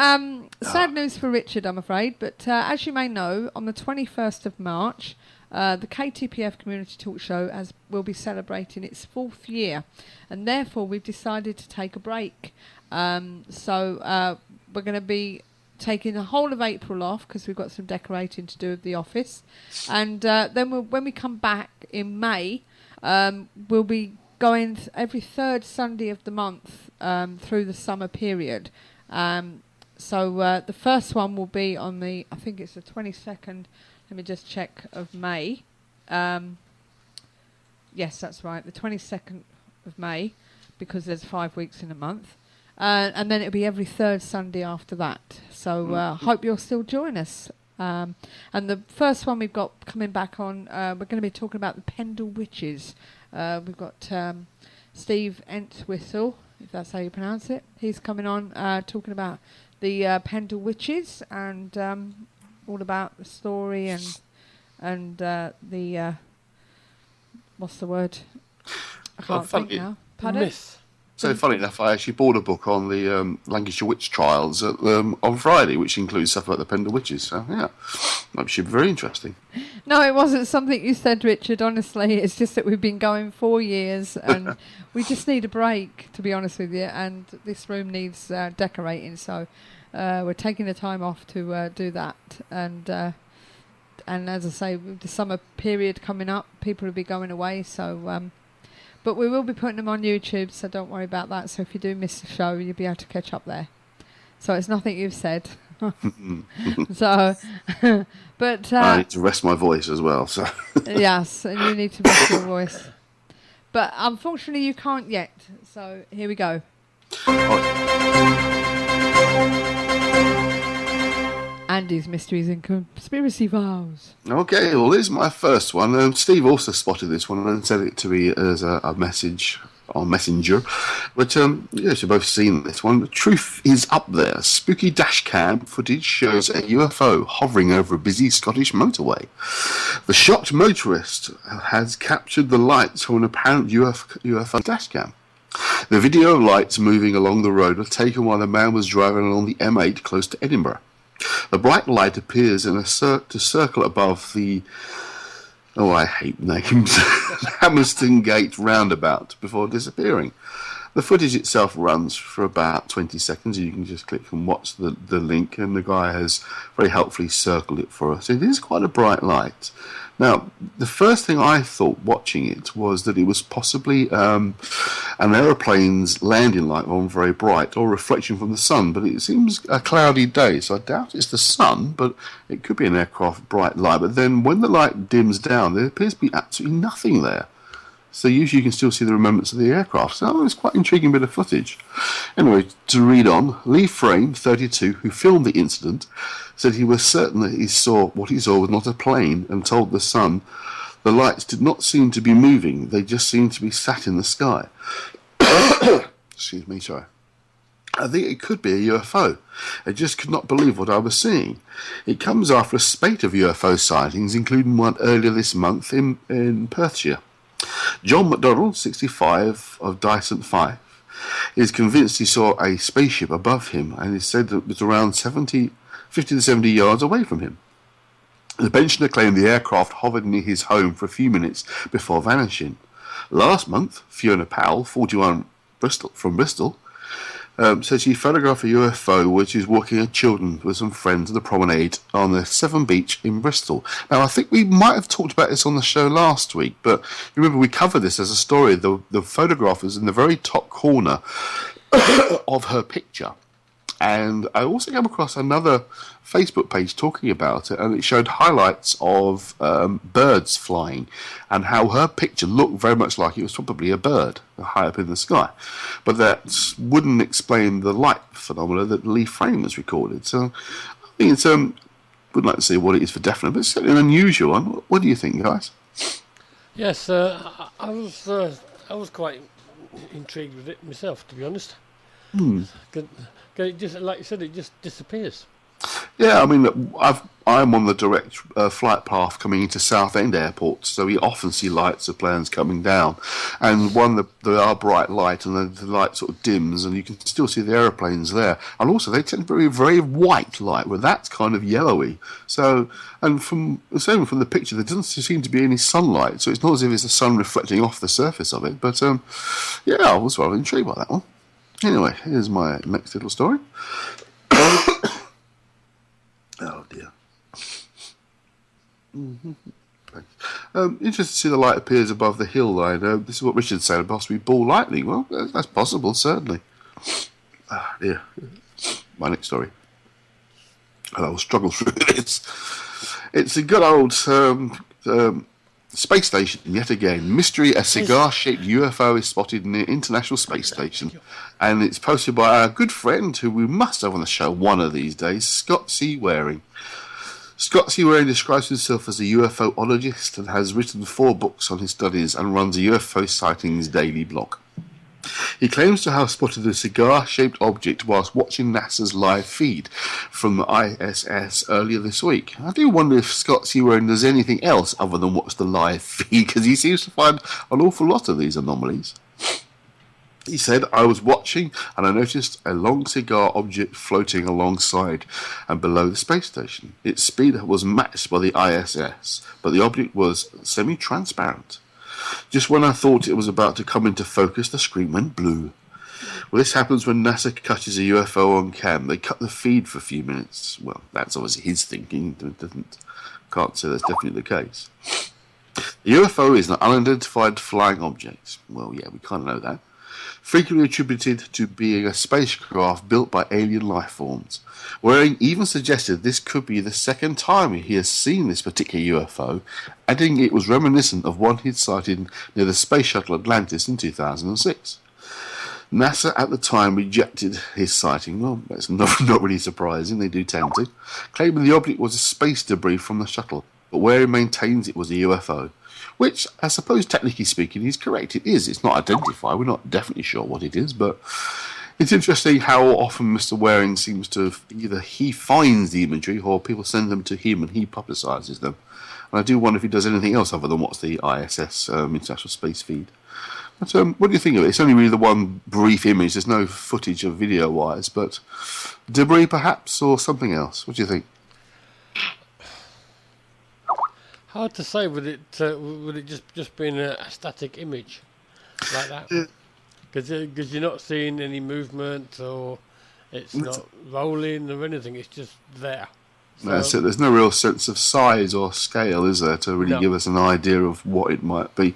sad news for Richard, I'm afraid, but as you may know, on the 21st of March, the KTPF Community Talk Show will be celebrating its 4th year, and therefore we've decided to take a break. So we're going to be taking the whole of April off, because we've got some decorating to do with the office, and then when we come back in May, we'll be going every 3rd Sunday of the month through the summer period. So the first one will be on I think it's the 22nd, let me just check, of May. Yes, that's right, the 22nd of May, because there's 5 weeks in a month. And then it'll be every 3rd Sunday after that. So hope you'll still join us. And the first one we've got coming back on, we're going to be talking about the Pendle Witches. We've got Steve Entwistle if that's how you pronounce it. He's coming on talking about the Pendle Witches and all about the story and the what's the word? I can't think now. Pardon?
Myth.
So funny enough, I actually bought a book on the Lancashire witch trials on Friday, which includes stuff about the Pendle Witches. So yeah, that should be very interesting.
No, it wasn't something you said, Richard. Honestly, it's just that we've been going 4 years, and we just need a break, to be honest with you. And this room needs decorating, so we're taking the time off to do that. And as I say, with the summer period coming up, people will be going away, so. But we will be putting them on YouTube, so don't worry about that. So if you do miss the show, you'll be able to catch up there. So it's nothing you've said. So, but
I need to rest my voice as well. So
yes, and you need to rest your voice. But unfortunately, you can't yet. So here we go. Andy's Mysteries and Conspiracy Files.
Okay, well, this is my first one. Steve also spotted this one and sent it to me as a message on Messenger. But, yes, you've both seen this one. The truth is up there. Spooky dash cam footage shows a UFO hovering over a busy Scottish motorway. The shocked motorist has captured the lights from an apparent UFO dash cam. The video of lights moving along the road was taken while the man was driving along the M8 close to Edinburgh. The bright light appears in a circle above the, oh, I hate names, Hammerston Gate roundabout before disappearing. The footage itself runs for about 20 seconds. You can just click and watch the link, and the guy has very helpfully circled it for us. It is quite a bright light. Now, the first thing I thought watching it was that it was possibly an aeroplane's landing light on very bright, or reflection from the sun, but it seems a cloudy day, so I doubt it's the sun, but it could be an aircraft bright light. But then when the light dims down, there appears to be absolutely nothing there. So usually you can still see the remnants of the aircraft. So it's quite an intriguing bit of footage. Anyway, to read on, Lee Frame, 32, who filmed the incident, said he was certain that what he saw was not a plane, and told The Sun the lights did not seem to be moving, they just seemed to be sat in the sky. Excuse me, sorry. I think it could be a UFO. I just could not believe what I was seeing. It comes after a spate of UFO sightings, including one earlier this month in Perthshire. John MacDonald, 65, of Dyson 5, is convinced he saw a spaceship above him, and he said that it was around 50 to 70 yards away from him. The pensioner claimed the aircraft hovered near his home for a few minutes before vanishing. Last month, Fiona Powell, 41, from Bristol, said she photographed a UFO which is walking her children with some friends at the promenade on the Severn Beach in Bristol. Now, I think we might have talked about this on the show last week, but remember we covered this as a story. The photograph is in the very top corner of her picture. And I also came across another Facebook page talking about it, and it showed highlights of birds flying and how her picture looked very much like it was probably a bird high up in the sky. But that wouldn't explain the light phenomena that Lee Frame has recorded. So I think it's, would like to see what it is for definite, but it's certainly an unusual one. What do you think, guys?
Yes, I was quite intrigued with it myself, to be honest. It just, like you said, it just disappears.
Yeah, I mean, I'm on the direct flight path coming into Southend Airport, so we often see lights of planes coming down. And they are bright light, and then the light sort of dims, and you can still see the aeroplanes there. And also, they tend to be very white light, where that's kind of yellowy. So, and from the picture, there doesn't seem to be any sunlight, so it's not as if it's the sun reflecting off the surface of it. But yeah, I was rather intrigued by that one. Anyway, here's my next little story. Oh dear. Interested to see the light appears above the hill line. This is what Richard said, possibly ball lightning. Well, that's possible, certainly. Ah dear. My next story. And I will struggle through this. It's a good old space station yet again. Mystery: a cigar-shaped UFO is spotted near International Space Station, and it's posted by our good friend who we must have on the show one of these days, Scott C. Waring. Scott C. Waring describes himself as a UFOologist and has written 4 books on his studies and runs a UFO sightings daily blog. He claims to have spotted a cigar-shaped object whilst watching NASA's live feed from the ISS earlier this week. I do wonder if Scott C. Rowan does anything else other than watch the live feed, because he seems to find an awful lot of these anomalies. He said, I was watching and I noticed a long cigar object floating alongside and below the space station. Its speed was matched by the ISS, but the object was semi-transparent. Just when I thought it was about to come into focus, the screen went blue. Well, this happens when NASA catches a UFO on cam. They cut the feed for a few minutes. Well, that's obviously his thinking. Can't say that's definitely the case. The UFO is an unidentified flying object. Well, yeah, we kind of know that. Frequently attributed to being a spacecraft built by alien life forms. Waring even suggested this could be the second time he has seen this particular UFO, adding it was reminiscent of one he'd sighted near the Space Shuttle Atlantis in 2006. NASA at the time rejected his sighting. Well, that's not really surprising, they do tend to, claiming the object was a space debris from the shuttle, but Waring maintains it was a UFO. Which, I suppose, technically speaking, he's correct. It is. It's not identified. We're not definitely sure what it is, but it's interesting how often Mr. Waring seems to either he finds the imagery or people send them to him and he publicises them. And I do wonder if he does anything else other than watch the ISS, International Space Feed. But what do you think of it? It's only really the one brief image. There's no footage of video-wise, but debris perhaps or something else. What do you think?
Hard to say. Would it just been a static image like that? Because you're not seeing any movement or it's not rolling or anything. It's just there. So,
that's it. There's no real sense of size or scale, is there, to really give us an idea of what it might be.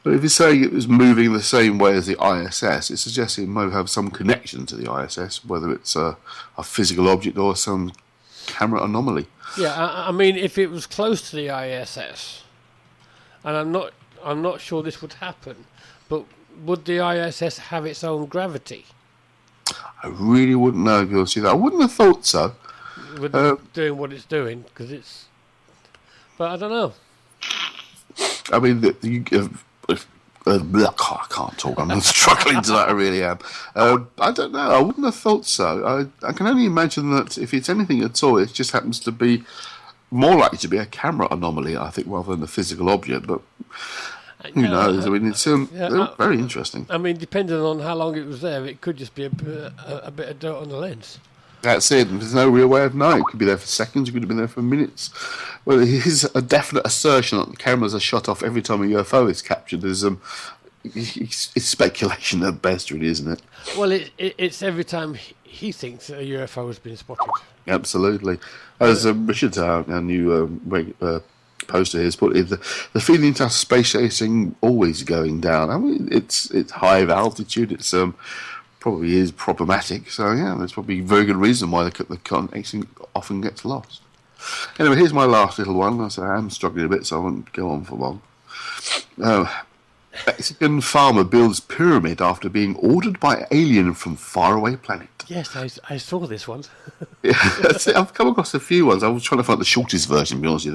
But if you're saying it was moving the same way as the ISS, it suggests it might have some connection to the ISS, whether it's a physical object or some camera anomaly.
Yeah, I mean, if it was close to the ISS, and I'm not sure this would happen, but would the ISS have its own gravity?
I really wouldn't know if you'll see that. I wouldn't have thought so.
With it doing what it's doing, because it's... But I don't know.
I mean, I can't talk. I'm struggling tonight. I really am. I don't know. I wouldn't have thought so. I can only imagine that if it's anything at all, it just happens to be more likely to be a camera anomaly, I think, rather than a physical object. But who knows? I mean, it's very interesting.
I mean, depending on how long it was there, it could just be a bit of dirt on the lens.
That's it. There's no real way of knowing. It could be there for seconds. It could have been there for minutes. Well, it is a definite assertion that the cameras are shut off every time a UFO is captured. There's it's speculation at best, really, isn't it?
Well, it's every time he thinks that a UFO has been spotted.
Absolutely. As Richard, our new poster here, has put it, the feeling to space station always going down. I mean, it's high altitude. It's probably is problematic. So yeah, there's probably a very good reason why the connection often gets lost. Anyway, here's my last little one. I am struggling a bit, so I won't go on for long. Mexican farmer builds pyramid after being ordered by alien from faraway planet.
Yes, I saw this one.
Yeah, that's it. I've come across a few ones. I was trying to find the shortest version, to be honest with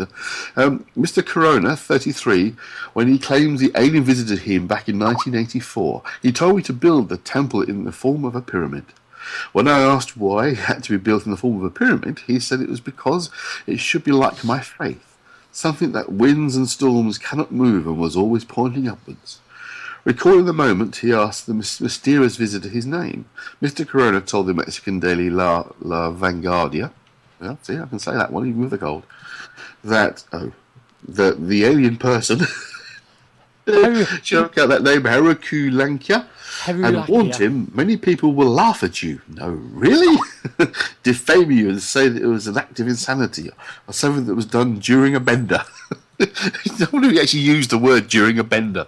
you. Mr. Corona, 33, when he claims the alien visited him back in 1984, he told me to build the temple in the form of a pyramid. When I asked why it had to be built in the form of a pyramid, he said it was because it should be like my faith, something that winds and storms cannot move and was always pointing upwards. Recalling the moment, he asked the mysterious visitor his name. Mr. Corona told the Mexican daily La Vanguardia, well, see, I can say that one even with the cold, that the alien person, should get that name, Haruku Lankia, and warned him, many people will laugh at you. No, really? Defame you and say that it was an act of insanity or something that was done during a bender. I wonder if he actually used the word during a bender.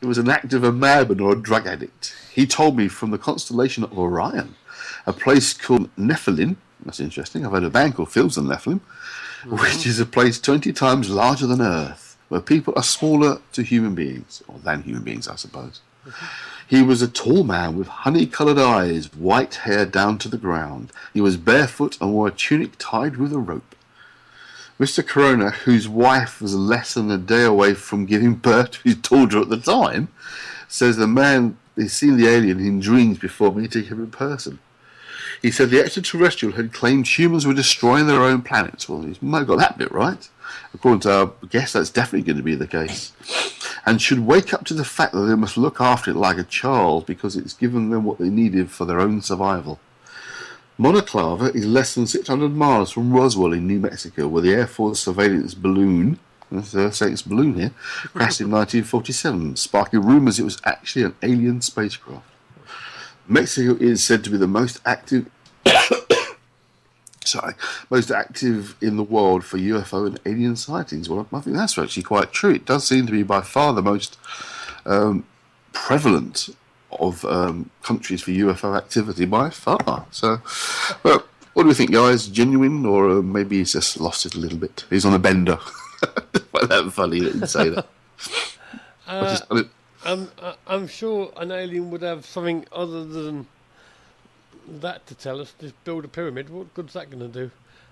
It was an act of a madman or a drug addict. He told me from the constellation of Orion, a place called Nephilim. That's interesting. I've heard a band called Fields of Nephilim, which is a place 20 times larger than Earth, where people are smaller to human beings, or than human beings, I suppose. He was a tall man with honey-coloured eyes, white hair down to the ground. He was barefoot and wore a tunic tied with a rope. Mr. Corona, whose wife was less than a day away from giving birth to his daughter at the time, says the man he's seen the alien in dreams before meeting him in person. He said the extraterrestrial had claimed humans were destroying their own planets. Well, he might have got that bit right. According to our guest, that's definitely going to be the case. And should wake up to the fact that they must look after it like a child because it's given them what they needed for their own survival. Monoclava is less than 600 miles from Roswell in New Mexico, where the Air Force surveillance balloon, saying it's balloon here, crashed in 1947, sparking rumours it was actually an alien spacecraft. Mexico is said to be the most active in the world for UFO and alien sightings. Well, I think that's actually quite true. It does seem to be by far the most prevalent of countries for UFO activity by far. So, well, what do we think, guys? Genuine, or maybe he's just lost it a little bit? He's on a bender. Find that funny that you say that.
I'm sure an alien would have something other than that to tell us. Just build a pyramid. What good's that going to do?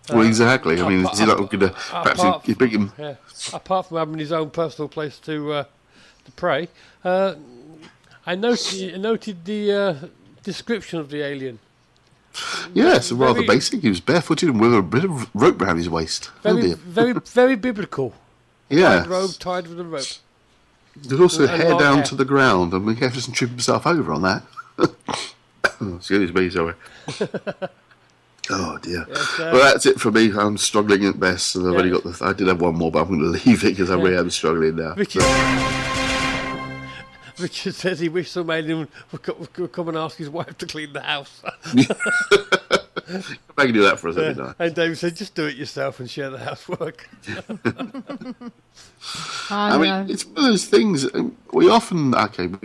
Well, exactly. I mean, is he not going to perhaps he's big him?
Yeah. Apart from having his own personal place to pray, I noted the description of the alien.
Yes, rather basic. He was barefooted and with a bit of rope around his waist.
Very biblical.
Yeah.
Robe tied with a rope.
There's also hair down to the ground, and he doesn't trip himself over on that. Excuse me, sorry. Oh dear. Yes, well, that's it for me. I'm struggling at best, and I've only got I did have one more, but I'm going to leave it because I really am struggling now.
Richard says he wished some alien would come and ask his wife to clean the house.
I can do that for us every night.
And David said, just do it yourself and share the housework.
I mean, it's one of those things. We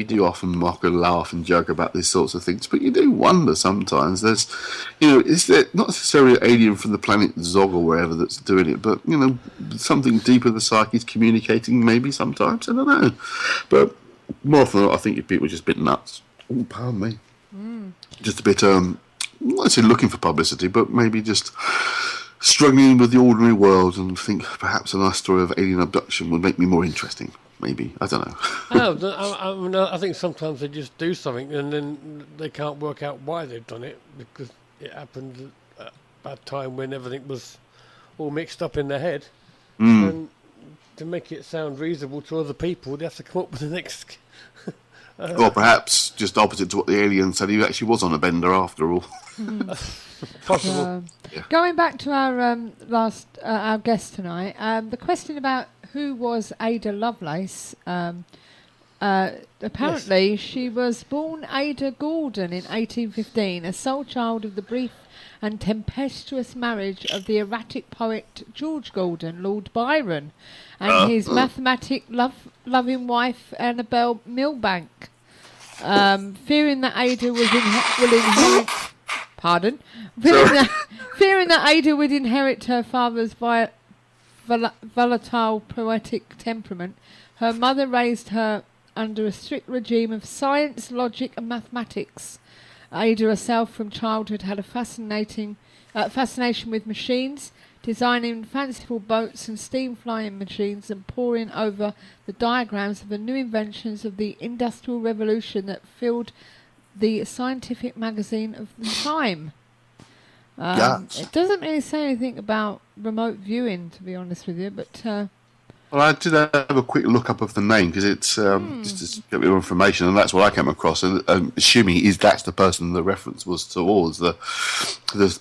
do often mock and laugh and joke about these sorts of things, but you do wonder sometimes. There's, is there not necessarily an alien from the planet Zog or wherever that's doing it, but something deeper in the psyche is communicating. Maybe sometimes, I don't know, but more often than not, I think people are just a bit nuts. Oh, pardon me. Just a bit, not say looking for publicity, but maybe just struggling with the ordinary world and think perhaps a nice story of alien abduction would make me more interesting. Maybe. I don't know.
I think sometimes they just do something and then they can't work out why they've done it because it happened at a time when everything was all mixed up in their head. And to make it sound reasonable to other people, they have to come up with the next...
or perhaps just opposite to what the alien said, he actually was on a bender after all.
Possible.
Going back to our our guest tonight, the question about who was Ada Lovelace, apparently she was born Ada Gordon in 1815, a sole child of the brief and tempestuous marriage of the erratic poet George Gordon, Lord Byron, and his loving wife Annabel Milbank. Fearing that Ada would inherit her father's volatile poetic temperament, her mother raised her under a strict regime of science, logic, and mathematics. Ada herself from childhood had a fascination with machines, designing fanciful boats and steam flying machines and poring over the diagrams of the new inventions of the Industrial Revolution that filled the scientific magazine of the time. It doesn't really say anything about remote viewing, to be honest with you, but...
Well, I did have a quick look up of the name because it's just to get more information, and that's what I came across. And assuming that's the person the reference was towards, the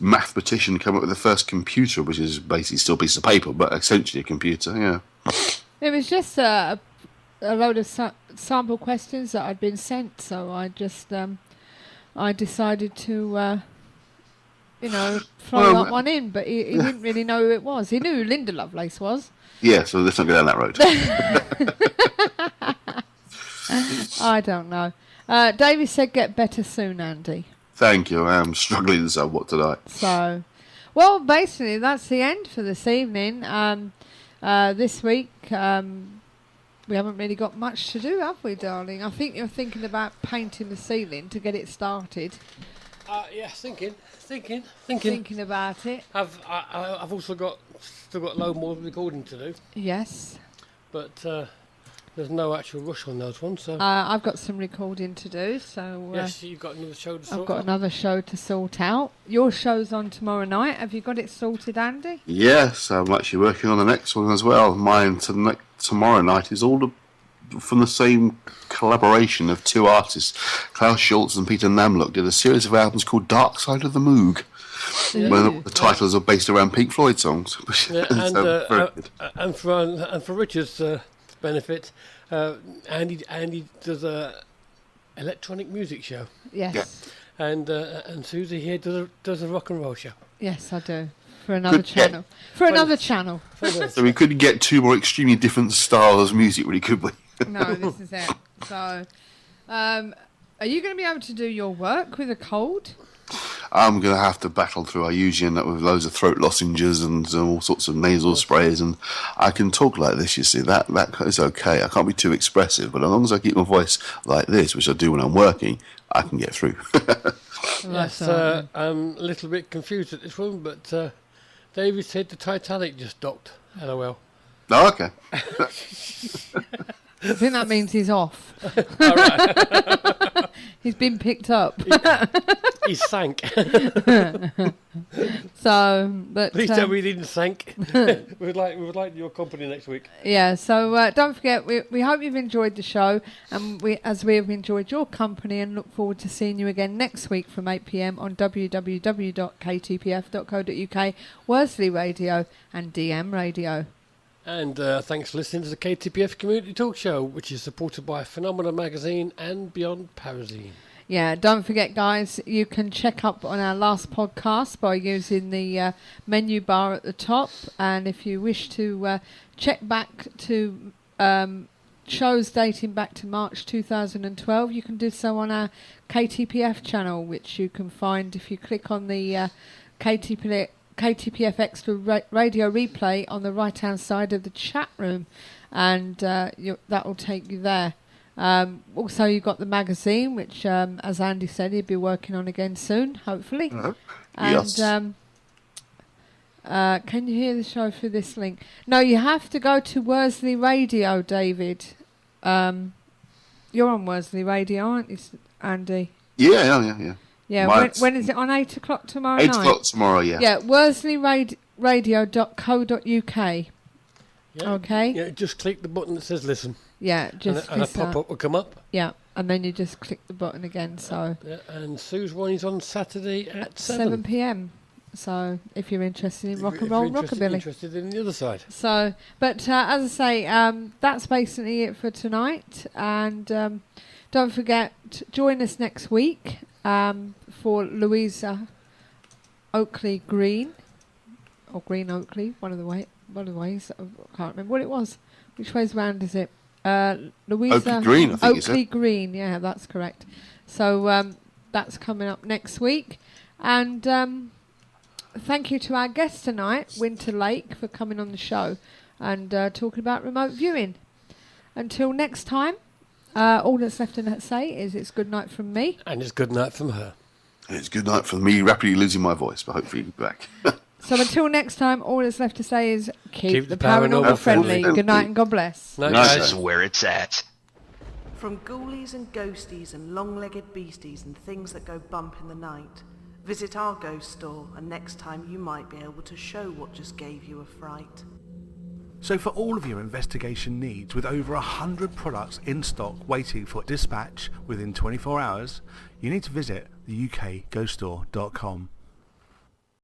mathematician came up with the first computer, which is basically still a piece of paper, but essentially a computer. Yeah.
It was just a load of sample questions that I'd been sent, so I just I decided to throw that one in. But he didn't really know who it was. He knew who Linda Lovelace was.
Yeah, so let's not go down that road.
I don't know. David said get better soon, Andy.
Thank you. I am struggling somewhat tonight.
So, well, basically, that's the end for this evening. This week, we haven't really got much to do, have we, darling? I think you're thinking about painting the ceiling to get it started.
Yeah, thinking
about it.
I've also still got a load more recording to do.
Yes.
But there's no actual rush on those ones. So
I've got some recording to do, so
yes, you've got another show to sort
I've got
out.
another show to sort out. Your show's on tomorrow night. Have you got it sorted, Andy?
Yes, I'm actually working on the next one as well. Mine tomorrow night is all from the same collaboration of two artists. Klaus Schultz and Peter Namlock did a series of albums called Dark Side of the Moog. Where the titles are based around Pink Floyd songs.
Yeah, and for Richard's benefit, Andy does a electronic music show.
Yes.
Yeah.
And Susie here does a rock and roll show.
Yes, I do. For another channel. For another channel.
So we couldn't get two more extremely different styles of music, really, could we?
No, this is it. So, are you going to be able to do your work with a cold?
I'm going to have to battle through. I usually end up with loads of throat lozenges and all sorts of nasal sprays, and I can talk like this, you see. That is okay. I can't be too expressive, but as long as I keep my voice like this, which I do when I'm working, I can get through.
Yes, I'm a little bit confused at this one, but David said the Titanic just docked. LOL.
Oh, okay.
I think that means he's off.
All right.
He's been picked up.
He sank.
So, but
Please tell me he didn't sank. we would like your company next week.
yeah. So don't forget, we hope you've enjoyed the show, and we have enjoyed your company, and look forward to seeing you again next week from 8 p.m. on www.ktpf.co.uk, Worsley Radio, and DM Radio.
And thanks for listening to the KTPF Community Talk Show, which is supported by Phenomena Magazine and Beyond Parazine.
Yeah, don't forget, guys, you can check up on our last podcast by using the menu bar at the top. And if you wish to check back to shows dating back to March 2012, you can do so on our KTPF channel, which you can find if you click on the KTPF Extra Radio Replay on the right-hand side of the chat room, and that will take you there. Also, you've got the magazine, which, as Andy said, he'll be working on again soon, hopefully. And
Yes.
can you hear the show through this link? No, you have to go to Worsley Radio, David. You're on Worsley Radio, aren't you, Andy?
Yeah.
Yeah, when is it? On 8 o'clock tomorrow
8
night?
8 o'clock tomorrow, yeah.
Yeah, worsleyradio.co.uk.
Yeah,
Okay.
Yeah, just click the button that says listen.
Yeah, just
and a
press that.
pop-up will come up.
Yeah, and then you just click the button again. So
Yeah, and Sue's one is on Saturday at
7 p.m. So if you're interested in rock and
If
roll,
you're
rockabilly.
interested in the other side.
So, but as I say, that's basically it for tonight. And don't forget, join us next week for Louisa Oakley Green, or Green Oakley, one of the ways. I can't remember what it was. Which way's round is it? Louisa
Oakley Green, I think you said.
Oakley Green, yeah, that's correct. So that's coming up next week. And thank you to our guest tonight, Winter Lake, for coming on the show and talking about remote viewing. Until next time, all that's left to say is it's good night from me.
And it's good night from her.
It's good night for me, rapidly losing my voice, but hopefully you'll be back.
So until next time, all that's left to say is keep the
paranormal
paranormal friendly.
friendly.
Good night and God bless.
Night,
Night.
guys.
This is where it's at.
From ghoulies and ghosties and long-legged beasties and things that go bump in the night, visit our ghost store, and next time you might be able to show what just gave you a fright.
So for all of your investigation needs, with over 100 products in stock waiting for dispatch within 24 hours, you need to visit the ukghoststore.com.